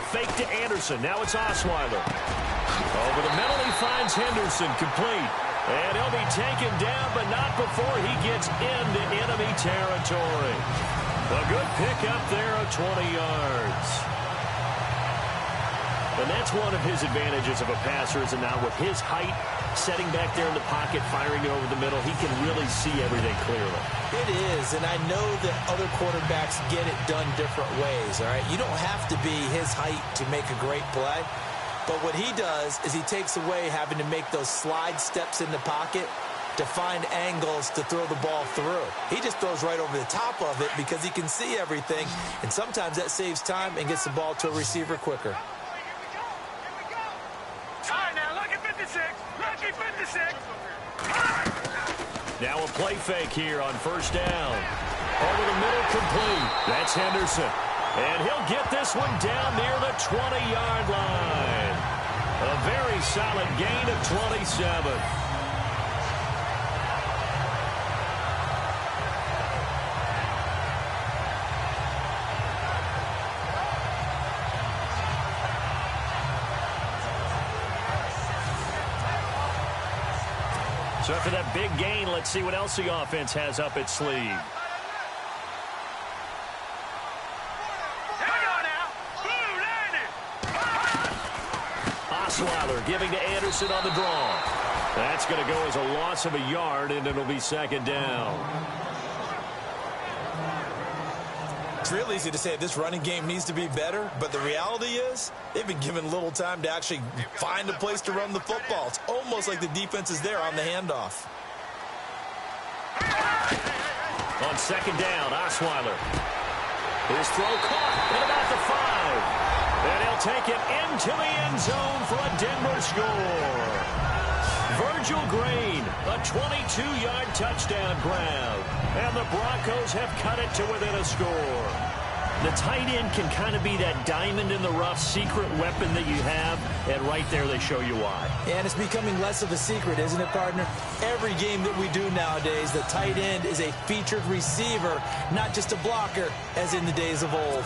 Fake to Anderson. Now it's Osweiler. Over the middle, he finds Henderson complete. And he'll be taken down, but not before he gets into enemy territory. A good pickup there of 20 yards. And that's one of his advantages of a passer, is now with his height, setting back there in the pocket, firing over the middle, he can really see everything clearly. It is, and I know that other quarterbacks get it done different ways, all right? You don't have to be his height to make a great play, but what he does is he takes away having to make those slide steps in the pocket to find angles to throw the ball through. He just throws right over the top of it because he can see everything, and sometimes that saves time and gets the ball to a receiver quicker. Now a play fake here on first down. Over the middle, complete. That's Henderson. And he'll get this one down near the 20-yard line. A very solid gain of 27. So after that big gain, let's see what else the offense has up its sleeve. Osweiler giving to Anderson on the draw. That's going to go as a loss of a yard, and it'll be second down. It's real easy to say this running game needs to be better, but the reality is they've been given little time to actually find a place to run the football. It's almost like the defense is there on the handoff. On second down, Osweiler. His throw caught at about the 5. And he'll take it into the end zone for a Denver score. Virgil Green, a 22-yard touchdown grab. And the Broncos have cut it to within a score. The tight end can kind of be that diamond in the rough secret weapon that you have, and right there they show you why. And it's becoming less of a secret, isn't it, partner? Every game that we do nowadays, the tight end is a featured receiver, not just a blocker, as in the days of old.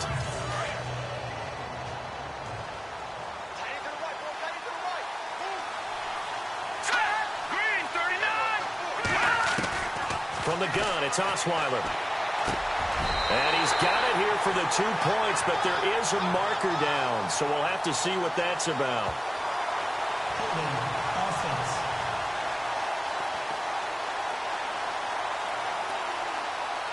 From the gun, it's Osweiler. And he's got it here for the 2 points, but there is a marker down, so we'll have to see what that's about. Offense.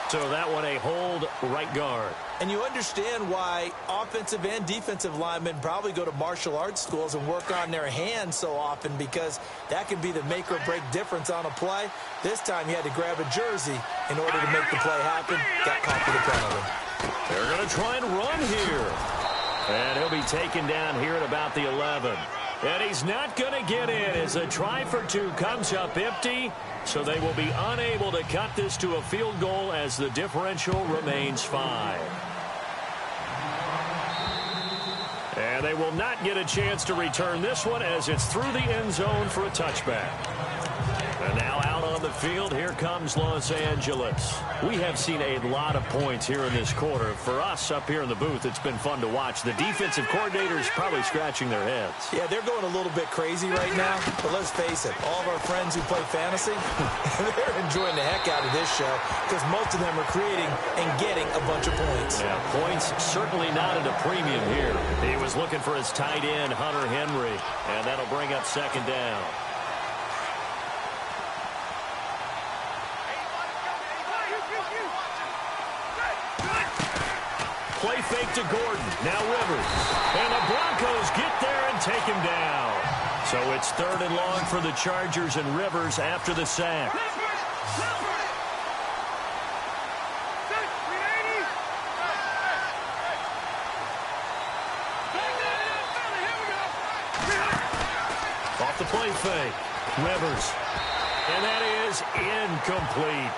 So that one a hold right guard. And you understand why offensive and defensive linemen probably go to martial arts schools and work on their hands so often, because that can be the make or break difference on a play. This time he had to grab a jersey in order to make the play happen. Got caught for the penalty. They're going to try and run here. And he'll be taken down here at about the 11. And he's not going to get in as a try for 2 comes up empty. So they will be unable to cut this to a field goal as the differential remains 5. And they will not get a chance to return this one as it's through the end zone for a touchback. And now out on on the field. Here comes Los Angeles. We have seen a lot of points here in this quarter. For us up here in the booth, it's been fun to watch. The defensive coordinators probably scratching their heads. Yeah, they're going a little bit crazy right now. But let's face it, all of our friends who play fantasy, they're enjoying the heck out of this show because most of them are creating and getting a bunch of points. Yeah, points certainly not at a premium here. He was looking for his tight end, Hunter Henry, and that'll bring up second down. Play fake to Gordon. Now Rivers. And the Broncos get there and take him down. So it's 3rd and long for the Chargers and Rivers after the sack. Off the play fake. Rivers. And that is incomplete.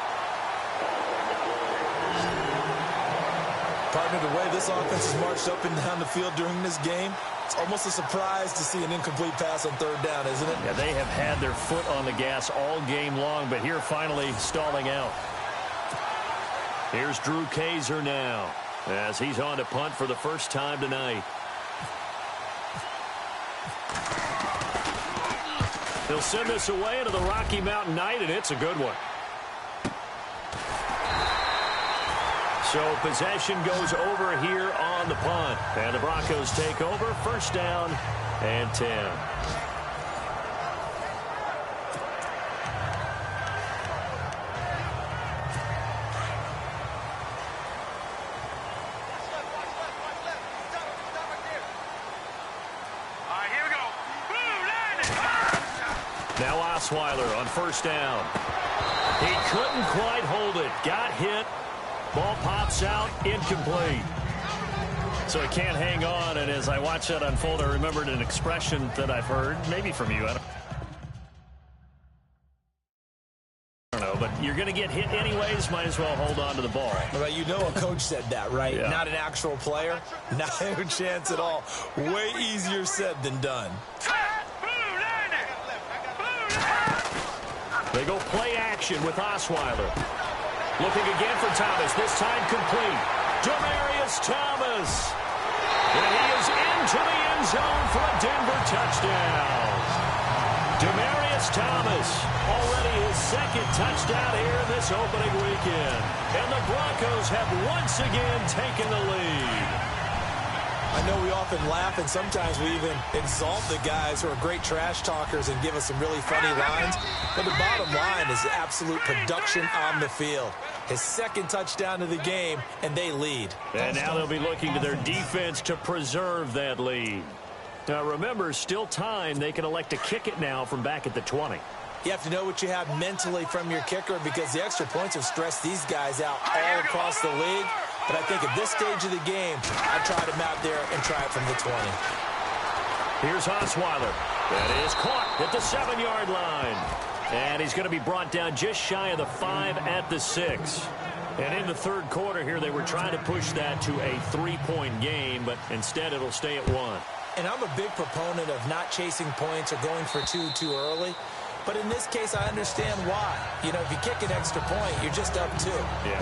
Partner, the way this offense has marched up and down the field during this game, it's almost a surprise to see an incomplete pass on 3rd down, isn't it? Yeah, they have had their foot on the gas all game long, but here finally stalling out. Here's Drew Kaiser now as he's on to punt for the first time tonight. He'll send this away into the Rocky Mountain night, and it's a good one. So possession goes over here on the punt. And the Broncos take over. 1st down and 10. All right, here we go. Boom, landed. Now Osweiler on 1st down. He couldn't quite hold it. Got hit. Ball pops out, incomplete. So he can't hang on, and as I watch that unfold, I remembered an expression that I've heard, maybe from you. I don't know, but you're going to get hit anyways, might as well hold on to the ball. Well, you know a coach said that, right? Yeah. Not an actual player. Not a chance at all. Way easier said than done. They go play action with Osweiler. Looking again for Thomas, this time complete. Demaryius Thomas. And he is into the end zone for a Denver touchdown. Demaryius Thomas, already his 2nd touchdown here in this opening weekend. And the Broncos have once again taken the lead. I know we often laugh, and sometimes we even insult the guys who are great trash talkers and give us some really funny lines. But the bottom line is absolute production on the field. His 2nd touchdown of the game, and they lead. And now they'll be looking to their defense to preserve that lead. Now, remember, still time. They can elect to kick it now from back at the 20. You have to know what you have mentally from your kicker because the extra points have stressed these guys out all across the league. But I think at this stage of the game, I tried him out there and try it from the 20. Here's Osweiler. That is caught at the 7-yard line. And he's going to be brought down just shy of the 5 at the 6. And in the 3rd quarter here, they were trying to push that to a 3-point game, but instead it'll stay at 1. And I'm a big proponent of not chasing points or going for 2 too early. But in this case, I understand why. You know, if you kick an extra point, you're just up 2,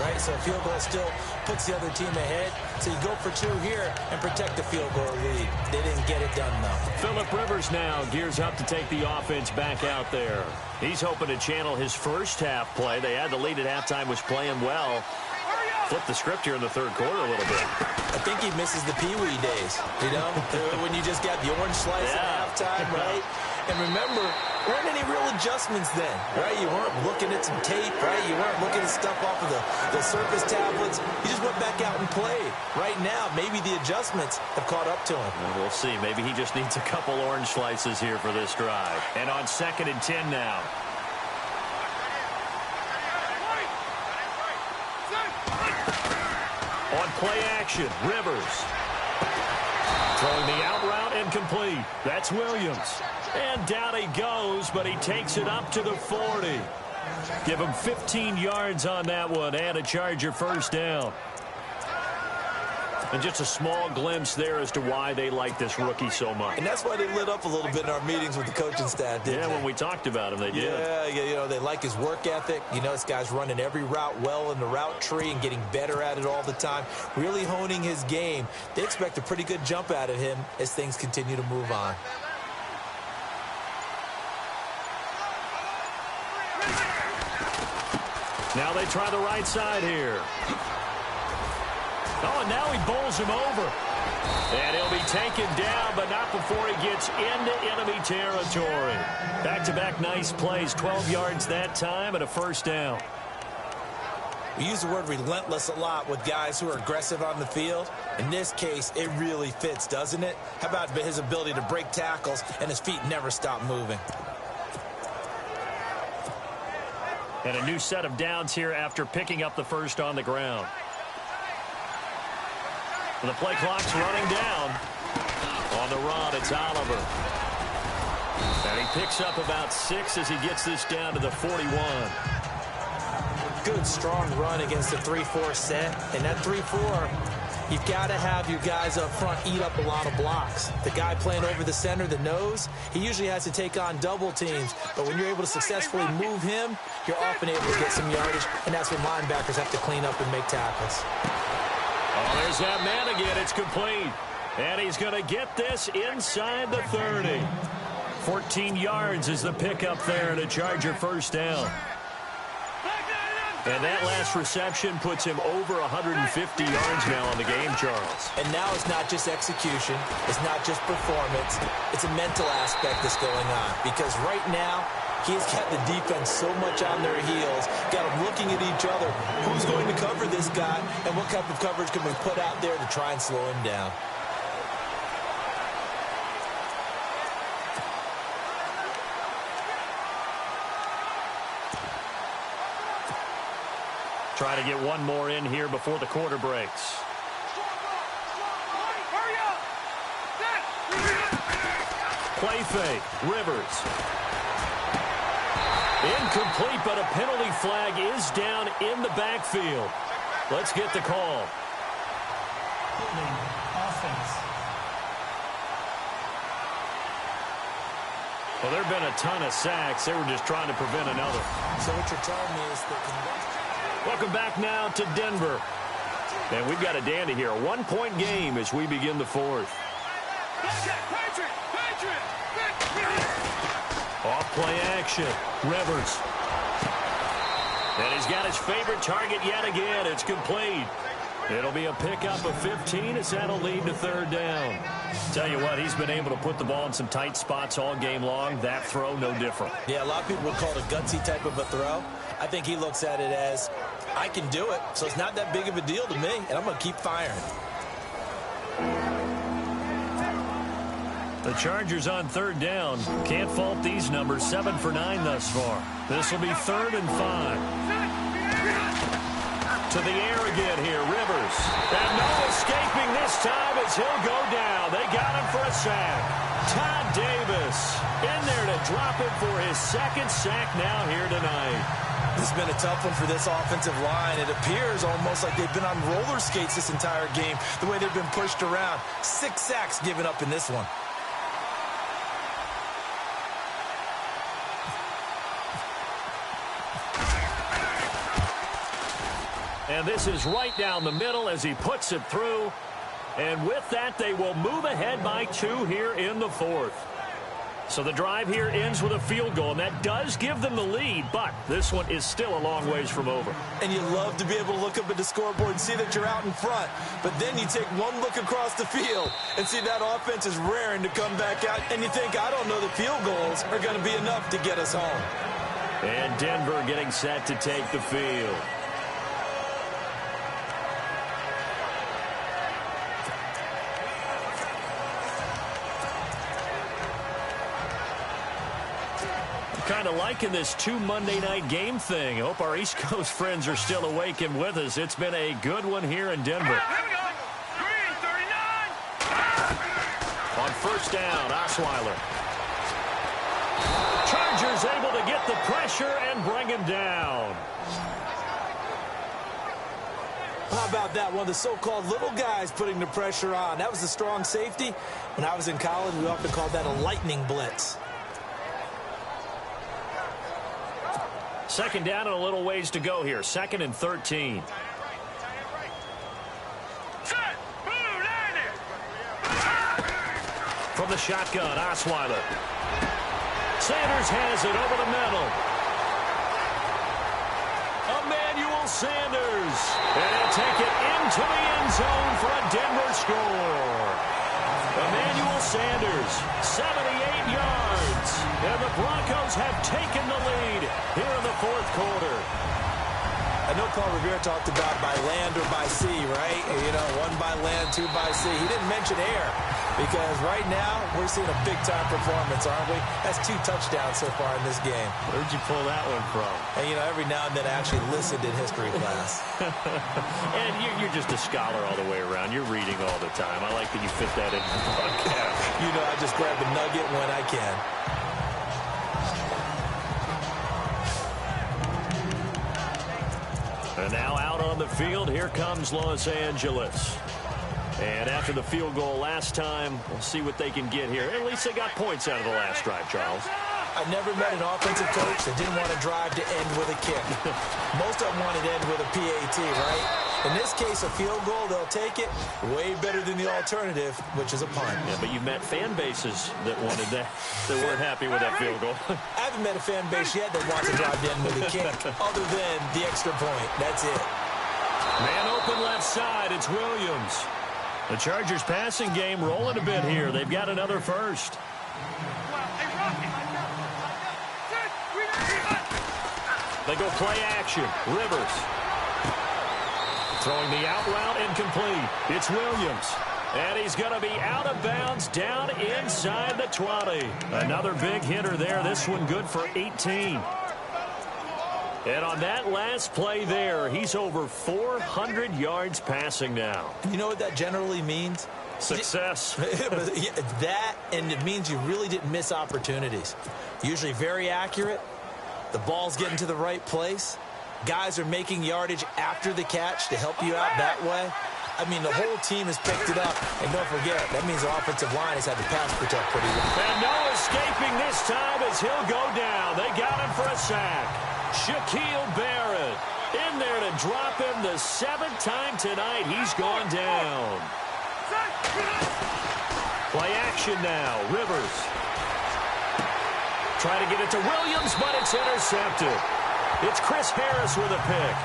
right? So a field goal still puts the other team ahead. So you go for 2 here and protect the field goal lead. They didn't get it done, though. Phillip Rivers now gears up to take the offense back out there. He's hoping to channel his first half play. They had the lead at halftime, was playing well. Flip the script here in the 3rd quarter a little bit. I think he misses the Pee-wee days, you know, when you just got the orange slice at halftime, right? And remember, there weren't any real adjustments then, right? You weren't looking at some tape, right? You weren't looking at stuff off of the surface tablets. You just went back out and played. Right now, maybe the adjustments have caught up to him. And we'll see. Maybe he just needs a couple orange slices here for this drive. And on 2nd and 10 now. On play action, Rivers. Throwing the out route and complete. That's Williams. And down he goes, but he takes it up to the 40. Give him 15 yards on that one and a Charger 1st down. And just a small glimpse there as to why they like this rookie so much. And that's why they lit up a little bit in our meetings with the coaching staff, didn't they? When we talked about him, they did. Yeah, they like his work ethic. This guy's running every route well in the route tree and getting better at it all the time, really honing his game. They expect a pretty good jump out of him as things continue to move on. Now they try the right side here. Oh, and now he bowls him over. And he'll be taken down, but not before he gets into enemy territory. Back-to-back nice plays, 12 yards that time and a first down. We use the word relentless a lot with guys who are aggressive on the field. In this case, it really fits, doesn't it? How about his ability to break tackles and his feet never stop moving? And a new set of downs here after picking up the first on the ground. The play clock's running down. On the run, it's Oliver. And he picks up about 6 as he gets this down to the 41. Good, strong run against the 3-4 set. And that 3-4, you've got to have your guys up front eat up a lot of blocks. The guy playing over the center, the nose, he usually has to take on double teams. But when you're able to successfully move him, you're often able to get some yardage. And that's when linebackers have to clean up and make tackles. Oh, there's that man again. It's complete. And he's going to get this inside the 30. 14 yards is the pickup there and a Charger first down. And that last reception puts him over 150 yards now on the game, Charles. And now it's not just execution. It's not just performance. It's a mental aspect that's going on. Because right now, he's got the defense so much on their heels, got them looking at each other. Who's going to cover this guy, and what type of coverage can we put out there to try and slow him down? Try to get one more in here before the quarter breaks. Play fake. Rivers. Incomplete, but a penalty flag is down in the backfield. Let's get the call. Offense. Well, there have been a ton of sacks. They were just trying to prevent another. So what you're telling me is that... Welcome back now to Denver. And we've got a dandy here. A 1-point game as we begin the fourth. Off play action. Rivers. And he's got his favorite target yet again. It's complete. It'll be a pickup of 15 as that'll lead to third down. Tell you what, he's been able to put the ball in some tight spots all game long. That throw, no different. Yeah, a lot of people would call it a gutsy type of a throw. I think he looks at it as, I can do it, so it's not that big of a deal to me, and I'm going to keep firing. The Chargers on third down. Can't fault these numbers. 7 for 9 thus far. This will be 3rd and 5. To the air again here, Rivers. And no escaping this time as he'll go down. They got him for a sack. Todd Davis in there to drop him for his 2nd sack now here tonight. This has been a tough one for this offensive line. It appears almost like they've been on roller skates this entire game, the way they've been pushed around. 6 sacks given up in this one. And this is right down the middle as he puts it through. And with that, they will move ahead by 2 here in the fourth. So the drive here ends with a field goal, and that does give them the lead, but this one is still a long ways from over. And you love to be able to look up at the scoreboard and see that you're out in front, but then you take one look across the field and see that offense is raring to come back out, and you think, I don't know, the field goals are going to be enough to get us home. And Denver getting set to take the field. Kind of liking this 2 Monday night game thing. I hope our East Coast friends are still awake and with us. It's been a good one here in Denver. Here we go. Green, 39. On first down, Osweiler. Chargers able to get the pressure and bring him down. How about that? One of the so-called little guys putting the pressure on. That was a strong safety. When I was in college, we often called that a lightning blitz. Second down and a little ways to go here. 2nd and 13. From the shotgun, Osweiler. Sanders has it over the middle. Emmanuel Sanders. And he'll take it into the end zone for a Denver score. Emmanuel Sanders, 78 yards. And the Broncos have taken the lead here in the 4th quarter. I know Paul Revere talked about by land or by sea, right? You know, 1 by land, 2 by sea. He didn't mention air because right now we're seeing a big-time performance, aren't we? That's 2 touchdowns so far in this game. Where'd you pull that one from? And, you know, every now and then I actually listened in history class. And you're just a scholar all the way around. You're reading all the time. I like that you fit that in the podcast. You know, I just grab a nugget when I can. And now out on the field, here comes Los Angeles. And after the field goal last time, we'll see what they can get here. At least they got points out of the last drive, Charles. I never met an offensive coach that didn't want to drive to end with a kick. Most of them wanted to end with a PAT, right? In this case, a field goal, they'll take it. Way better than the alternative, which is a punt. Yeah, but you met fan bases that wanted that, that weren't happy with that field goal. I haven't met a fan base yet that wants to drive to end with a kick, other than the extra point. That's it. Man open left side, it's Williams. The Chargers passing game rolling a bit here. They've got another first. They go play action. Rivers. Throwing the out route incomplete. It's Williams. And he's going to be out of bounds down inside the 20. Another big hitter there. This one good for 18. And on that last play there, he's over 400 yards passing now. You know what that generally means? Success. That, and it means you really didn't miss opportunities. Usually very accurate. The ball's getting to the right place. Guys are making yardage after the catch to help you out that way. I mean, the whole team has picked it up. And don't forget, that means the offensive line has had to pass protect pretty well. And no escaping this time as he'll go down. They got him for a sack. Shaquille Barrett in there to drop him the 7th time tonight. He's gone down. Play action now. Rivers. Try to get it to Williams, but it's intercepted. It's Chris Harris with a pick.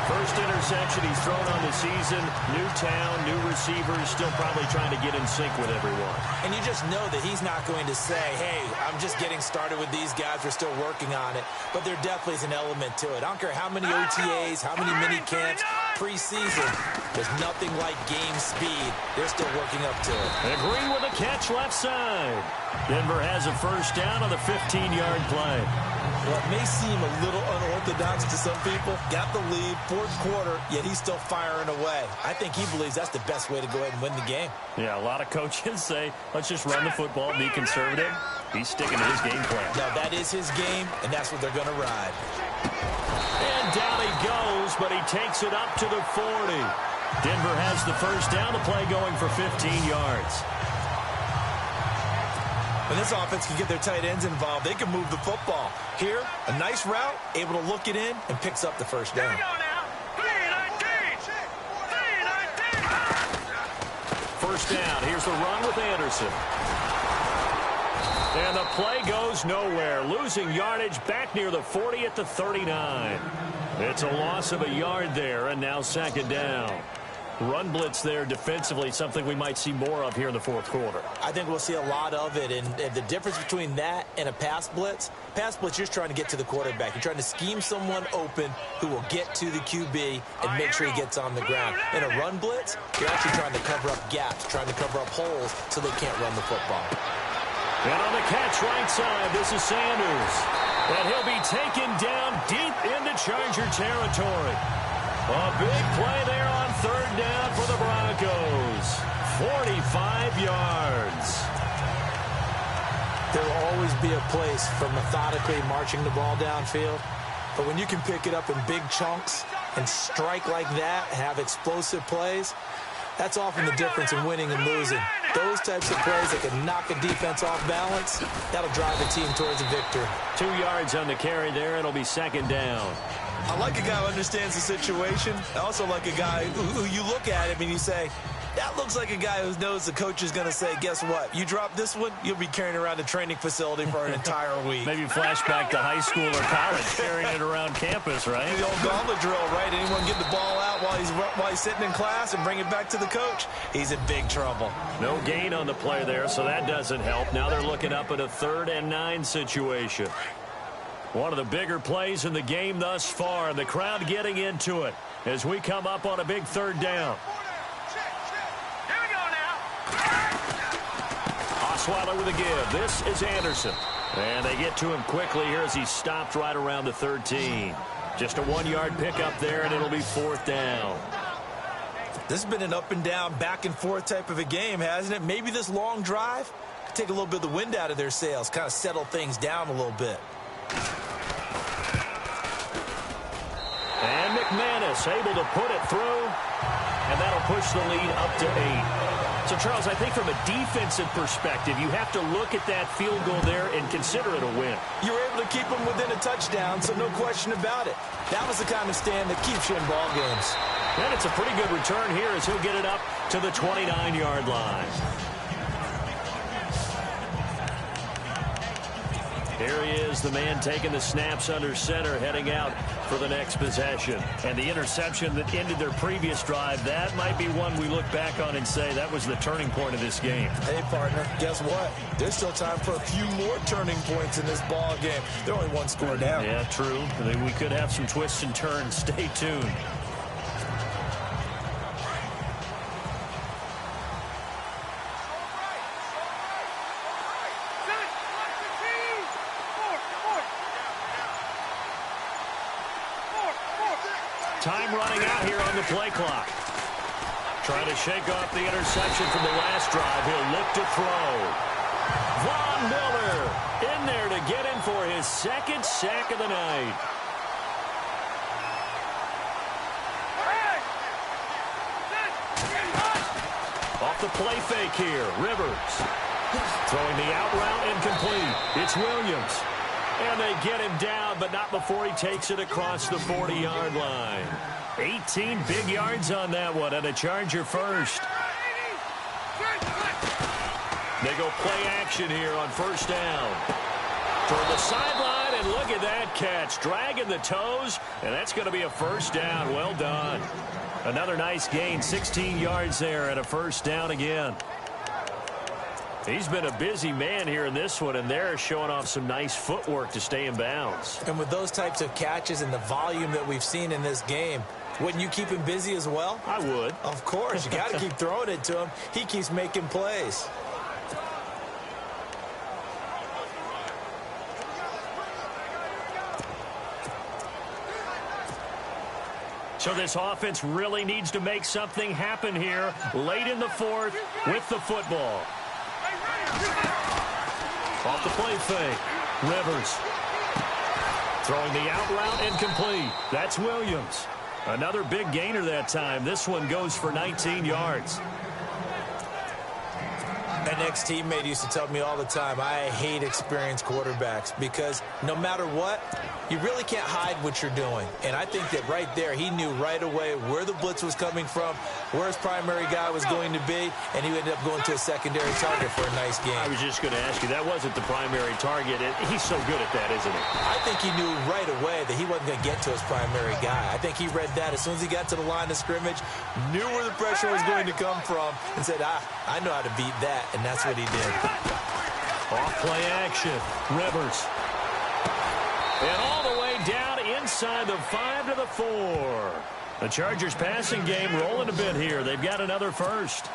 First interception he's thrown on the season. New town, new receivers, still probably trying to get in sync with everyone. And you just know that he's not going to say, hey, I'm just getting started with these guys. We're still working on it. But there definitely is an element to it. I don't care how many OTAs, how many mini camps, preseason. There's nothing like game speed. They're still working up to it. And Green with a catch left side. Denver has a first down on the 15-yard play. Well, it may seem a little unorthodox to some people. Got the lead, 4th quarter, yet he's still firing away. I think he believes that's the best way to go ahead and win the game. Yeah, a lot of coaches say, let's just run the football, be conservative. He's sticking to his game plan. Now, that is his game, and that's what they're going to ride. And down he goes, but he takes it up to the 40. Denver has the first down, the play going for 15 yards. When this offense can get their tight ends involved, they can move the football. Here, a nice route, able to look it in, and picks up the first down. Here we go now. 3-19. First down. Here's the run with Anderson. And the play goes nowhere. Losing yardage back near the 40 at the 39. It's a loss of a yard there, and now 2nd down. Run blitz there defensively, something we might see more of here in the 4th quarter. I think we'll see a lot of it, and the difference between that and a pass blitz, you're just trying to get to the quarterback. You're trying to scheme someone open who will get to the QB and make sure he gets on the ground. In a run blitz, you're actually trying to cover up gaps, trying to cover up holes so they can't run the football. And on the catch right side, this is Sanders. And he'll be taken down deep into Charger territory. A big play there on 3rd down for the Broncos. 45 yards. There will always be a place for methodically marching the ball downfield. But when you can pick it up in big chunks and strike like that, have explosive plays, that's often the difference in winning and losing. Those types of plays that can knock a defense off balance, that'll drive a team towards a victory. 2 yards on the carry there. It'll be second down. I like a guy who understands the situation. I also like a guy who you look at him and you say, that looks like a guy who knows the coach is going to say, guess what? You drop this one, you'll be carrying around a training facility for an entire week. Maybe flashback to high school or college, carrying it around campus, right? The old gauntlet drill, right? Anyone get the ball out while he's sitting in class and bring it back to the coach? He's in big trouble. No gain on the play there, so that doesn't help. Now they're looking up at a 3rd and 9 situation. One of the bigger plays in the game thus far. The crowd getting into it as we come up on a big 3rd down. Osweiler with a give. This is Anderson. And they get to him quickly here as he's stopped right around the 13. Just a 1-yard pickup there, and it'll be 4th down. This has been an up and down, back and forth type of a game, hasn't it? Maybe this long drive could take a little bit of the wind out of their sails, kind of settle things down a little bit. And McManus able to put it through, and that'll push the lead up to 8. So, Charles, I think from a defensive perspective, you have to look at that field goal there and consider it a win. You were able to keep them within a touchdown, so no question about it. That was the kind of stand that keeps you in ball games. And it's a pretty good return here as he'll get it up to the 29-yard line. Here he is, the man taking the snaps under center, heading out for the next possession. And the interception that ended their previous drive, that might be one we look back on and say that was the turning point of this game. Hey, partner, guess what? There's still time for a few more turning points in this ball game. They're only 1 score down. Yeah, true. We could have some twists and turns. Stay tuned. Time running out here on the play clock. Trying to shake off the interception from the last drive. He'll look to throw. Von Miller in there to get him for his 2nd sack of the night. Off the play fake here. Rivers throwing the out route incomplete. It's Williams. And they get him down, but not before he takes it across the 40-yard line. 18 big yards on that one, and a Charger first. They go play action here on 1st down. Toward the sideline, and look at that catch. Dragging the toes, and that's going to be a 1st down. Well done. Another nice gain, 16 yards there, and a 1st down again. He's been a busy man here in this one, and they're showing off some nice footwork to stay in bounds. And with those types of catches and the volume that we've seen in this game, wouldn't you keep him busy as well? I would. Of course. You got to keep throwing it to him. He keeps making plays. So this offense really needs to make something happen here late in the 4th with the football. Off the play fake. Rivers throwing the out route incomplete. That's Williams. Another big gainer that time. This one goes for 19 yards. An ex-teammate used to tell me all the time, I hate experienced quarterbacks because no matter what, you really can't hide what you're doing. And I think that right there, he knew right away where the blitz was coming from, where his primary guy was going to be, and he ended up going to a secondary target for a nice game. I was just going to ask you, that wasn't the primary target. He's so good at that, isn't he? I think he knew right away that he wasn't going to get to his primary guy. I think he read that as soon as he got to the line of scrimmage, knew where the pressure was going to come from, and said, I know how to beat that, and that's what he did. Off play action. Rivers. And all the way down inside the 5 to the 4. The Chargers passing game rolling a bit here. They've got another first.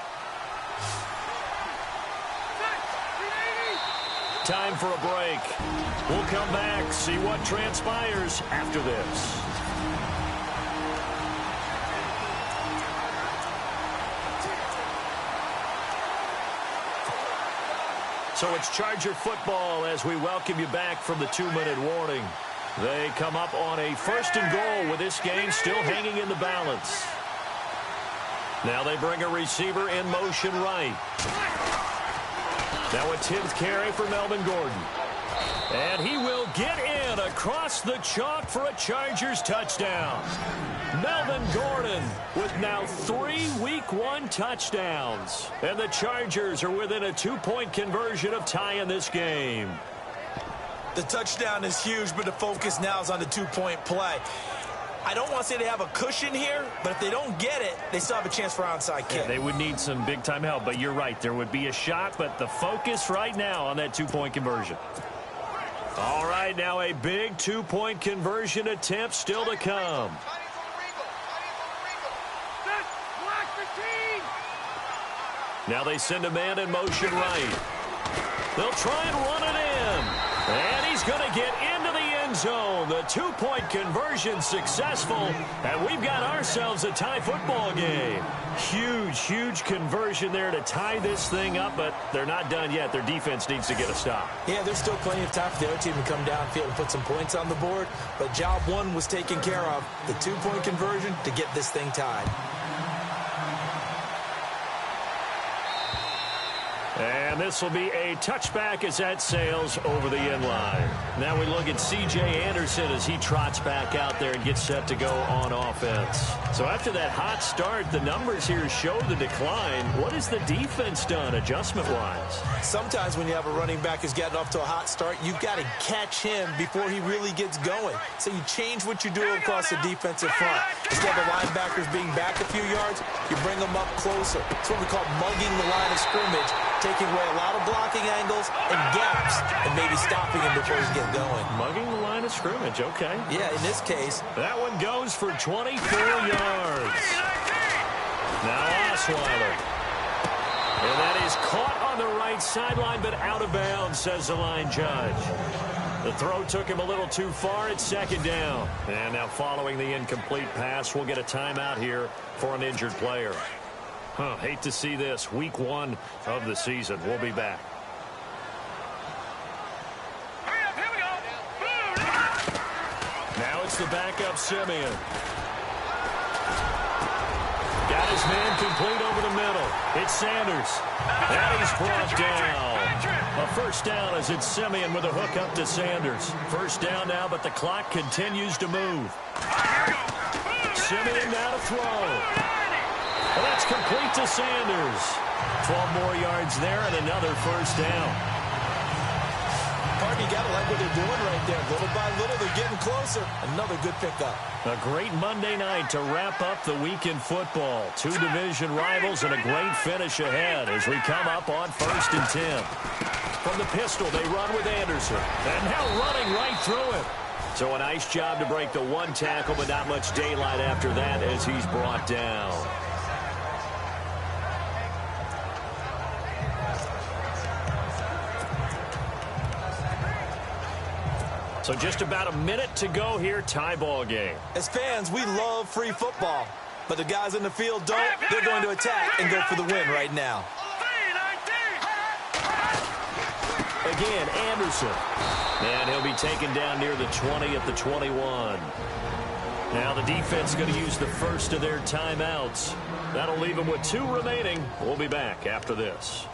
Time for a break. We'll come back, see what transpires after this. So it's Charger football as we welcome you back from the 2-minute warning. They come up on a 1st and goal with this game still hanging in the balance. Now they bring a receiver in motion right. Now a 10th carry for Melvin Gordon. And he will get in across the chalk for a Chargers touchdown. Melvin Gordon with now 3 Week 1 touchdowns. And the Chargers are within a 2-point conversion of tying this game. The touchdown is huge, but the focus now is on the 2-point play. I don't want to say they have a cushion here, but if they don't get it, they still have a chance for onside kick. Yeah, they would need some big-time help, but you're right. There would be a shot, but the focus right now on that 2-point conversion. All right, now a big 2-point conversion attempt still to come. Now they send a man in motion right. They'll try and run it in. And he's going to get into the end zone. The 2-point conversion successful. And we've got ourselves a tie football game. Huge, huge conversion there to tie this thing up, but they're not done yet. Their defense needs to get a stop. Yeah, there's still plenty of time for the other team to come downfield and put some points on the board. But job one was taken care of. The 2-point conversion to get this thing tied. And this will be a touchback as that sails over the end line. Now we look at C.J. Anderson as he trots back out there and gets set to go on offense. So after that hot start, the numbers here show the decline. What has the defense done adjustment-wise? Sometimes when you have a running back who's gotten off to a hot start, you've got to catch him before he really gets going. So you change what you do across the defensive front. Instead of the linebackers being back a few yards, you bring them up closer. It's what we call mugging the line of scrimmage, taking away a lot of blocking angles and gaps and maybe stopping him before he gets going. Mugging the line of scrimmage, okay. Yeah, in this case. That one goes for 24 yards. Now Osweiler. And that is caught on the right sideline, but out of bounds, says the line judge. The throw took him a little too far at 2nd down. And now following the incomplete pass, we'll get a timeout here for an injured player. Hate to see this. Week 1 of the season. We'll be back. Now it's the backup Simeon. Got his man complete over the middle. It's Sanders. And he's brought down. A 1st down as it's Simeon with a hook up to Sanders. 1st down now, but the clock continues to move. Simeon now to throw. Well, that's complete to Sanders. 12 more yards there and another 1st down. You got to like what they're doing right there. Little by little, they're getting closer. Another good pickup. A great Monday night to wrap up the week in football. 2 division rivals and a great finish ahead as we come up on 1st and 10. From the pistol, they run with Anderson. And now running right through it. So a nice job to break the 1 tackle, but not much daylight after that as he's brought down. So just about a minute to go here, tie ball game. As fans, we love free football. But the guys in the field don't. They're going to attack and go for the win right now. Again, Anderson. And he'll be taken down near the 20 at the 21. Now the defense is going to use the first of their timeouts. That'll leave them with 2 remaining. We'll be back after this.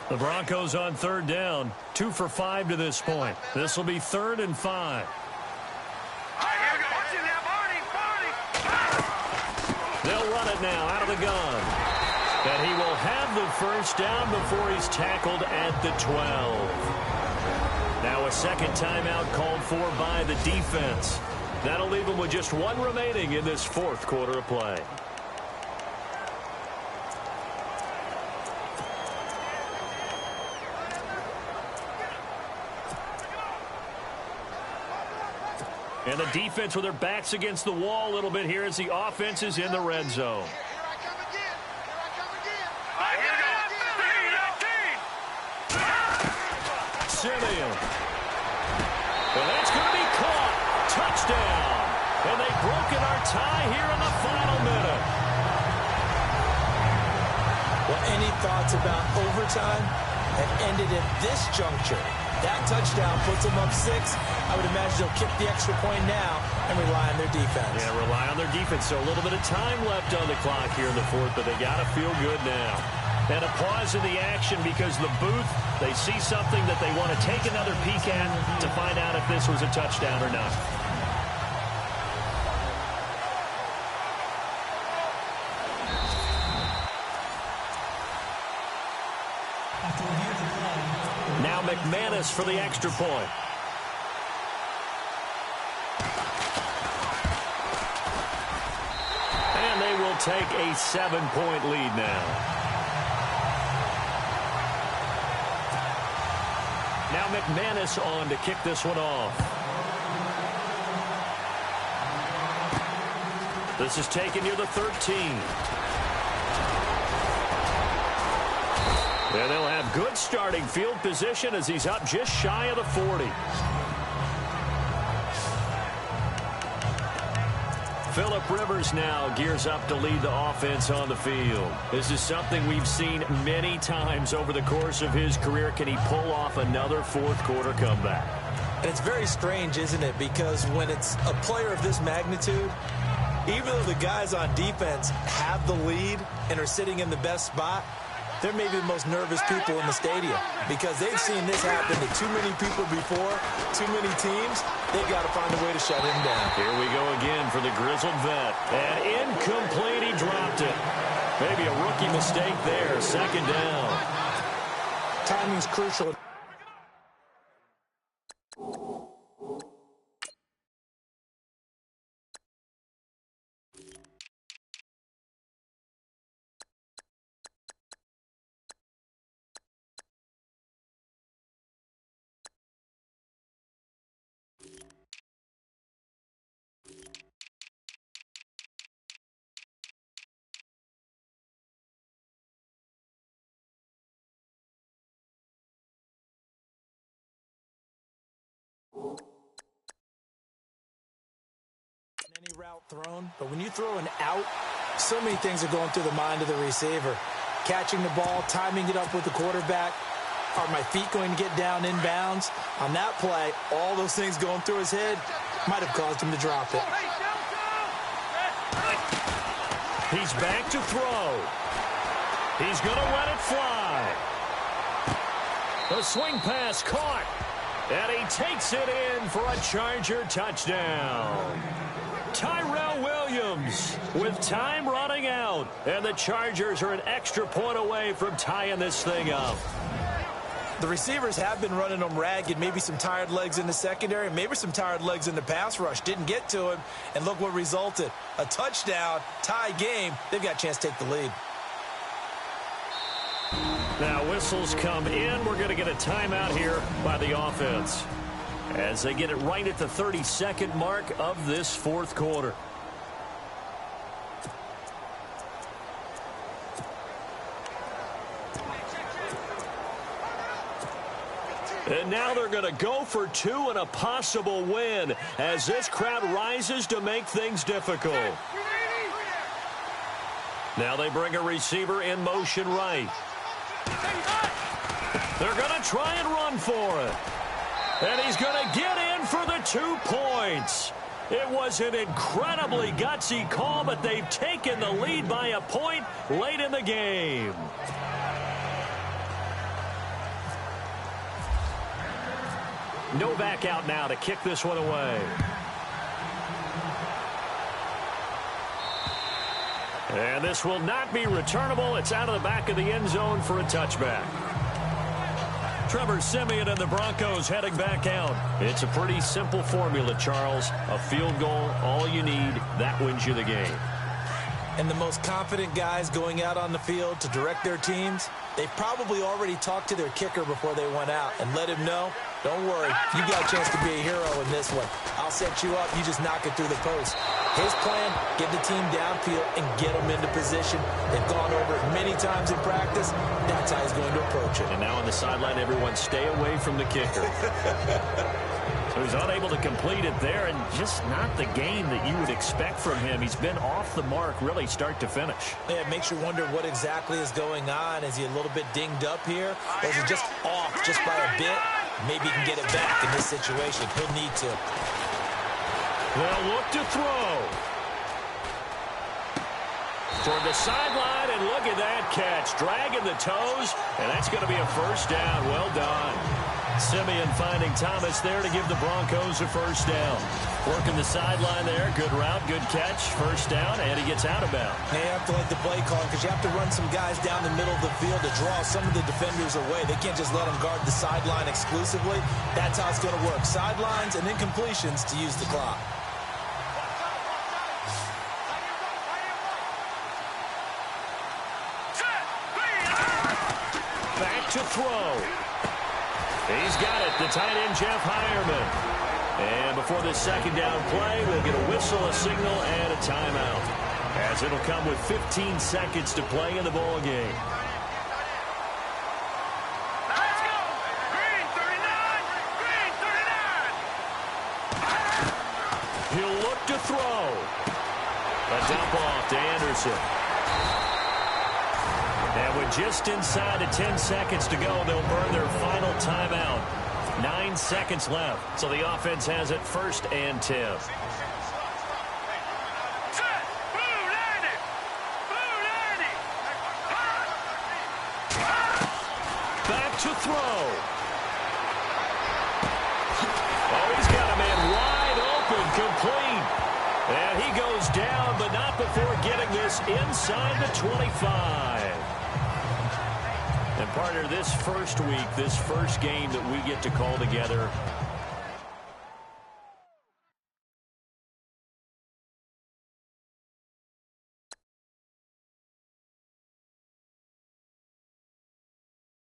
The Broncos on 3rd down. 2 for 5 to this point. This will be 3rd and 5. They'll run it now out of the gun. And he will have the 1st down before he's tackled at the 12. Now a 2nd timeout called for by the defense. That'll leave him with just 1 remaining in this 4th quarter of play. And the defense with their backs against the wall a little bit here as the offense is in the red zone. Simeon. And that's going to be caught. Touchdown. And they broken our tie here in the final minute. Well, any thoughts about overtime have ended at this juncture. That touchdown puts them up 6. I would imagine they'll kick the extra point now and rely on their defense. Yeah, rely on their defense. So a little bit of time left on the clock here in the fourth, but they got to feel good now. And a pause in the action because the booth, they see something that they want to take another peek at to find out if this was a touchdown or not. Now McManus for the extra point. And they will take a 7-point lead now. Now McManus on to kick this one off. This is taken near the 13. And they'll have good starting field position as he's up just shy of the 40. Phillip Rivers now gears up to lead the offense on the field. This is something we've seen many times over the course of his career. Can he pull off another fourth-quarter comeback? And it's very strange, isn't it? Because when it's a player of this magnitude, even though the guys on defense have the lead and are sitting in the best spot, they're maybe the most nervous people in the stadium because they've seen this happen to too many people before, too many teams. They've got to find a way to shut him down. Here we go again for the grizzled vet. And incomplete, he dropped it. Maybe a rookie mistake there, second down. Timing's crucial. Any route thrown, but when you throw an out, so many things are going through the mind of the receiver. Catching the ball, timing it up with the quarterback. Are my feet going to get down inbounds? On that play, all those things going through his head might have caused him to drop it. He's back to throw. He's going to let it fly. The swing pass caught. And he takes it in for a Charger touchdown. Tyrell Williams with time running out. And the Chargers are an extra point away from tying this thing up. The receivers have been running them ragged. Maybe some tired legs in the secondary. Maybe some tired legs in the pass rush. Didn't get to him. And look what resulted. A touchdown, tie game. They've got a chance to take the lead. Now whistles come in. We're going to get a timeout here by the offense as they get it right at the 32nd mark of this fourth quarter. And now they're going to go for two and a possible win as this crowd rises to make things difficult. Now they bring a receiver in motion right. They're going to try and run for it. And he's going to get in for the 2 points. It was an incredibly gutsy call, but they've taken the lead by a point late in the game. Novak out now to kick this one away. And this will not be returnable. It's out of the back of the end zone for a touchback. Trevor Siemian and the Broncos heading back out. It's a pretty simple formula, Charles. A field goal, all you need, that wins you the game. And the most confident guys going out on the field to direct their teams, they've probably already talked to their kicker before they went out and let him know, don't worry, you got a chance to be a hero in this one. I'll set you up, you just knock it through the post. His plan, get the team downfield and get them into position. They've gone over it many times in practice. That's how he's going to approach it. And now on the sideline, everyone stay away from the kicker. Who's unable to complete it there, and just not the game that you would expect from him. He's been off the mark really start to finish. Yeah, it makes you wonder what exactly is going on. Is he a little bit dinged up here? Or is he just off just by a bit? Maybe he can get it back in this situation. He'll need to. They'll look to throw. Toward the sideline, and look at that catch. Dragging the toes, and that's going to be a first down. Well done. Simeon finding Thomas there to give the Broncos a first down. Working the sideline there. Good route, good catch. First down, and he gets out of bounds. You have to like the play calling because you have to run some guys down the middle of the field to draw some of the defenders away. They can't just let them guard the sideline exclusively. That's how it's going to work. Sidelines and then completions to use the clock. Back to throw. He's got it, the tight end, Jeff Heuerman. And before this second down play, we'll get a whistle, a signal, and a timeout, as it'll come with 15 seconds to play in the ball game. Let's go! Green 39! Green 39! He'll look to throw. A dump off to Anderson. And with just inside of 10 seconds to go, they'll burn their final timeout. 9 seconds left. So the offense has it 1st and 10. Set! Blue 90! Blue 90! Back to throw. Oh, he's got a man wide open, complete. And he goes down, but not before getting this inside the 25. And partner, this first week, this first game that we get to call together,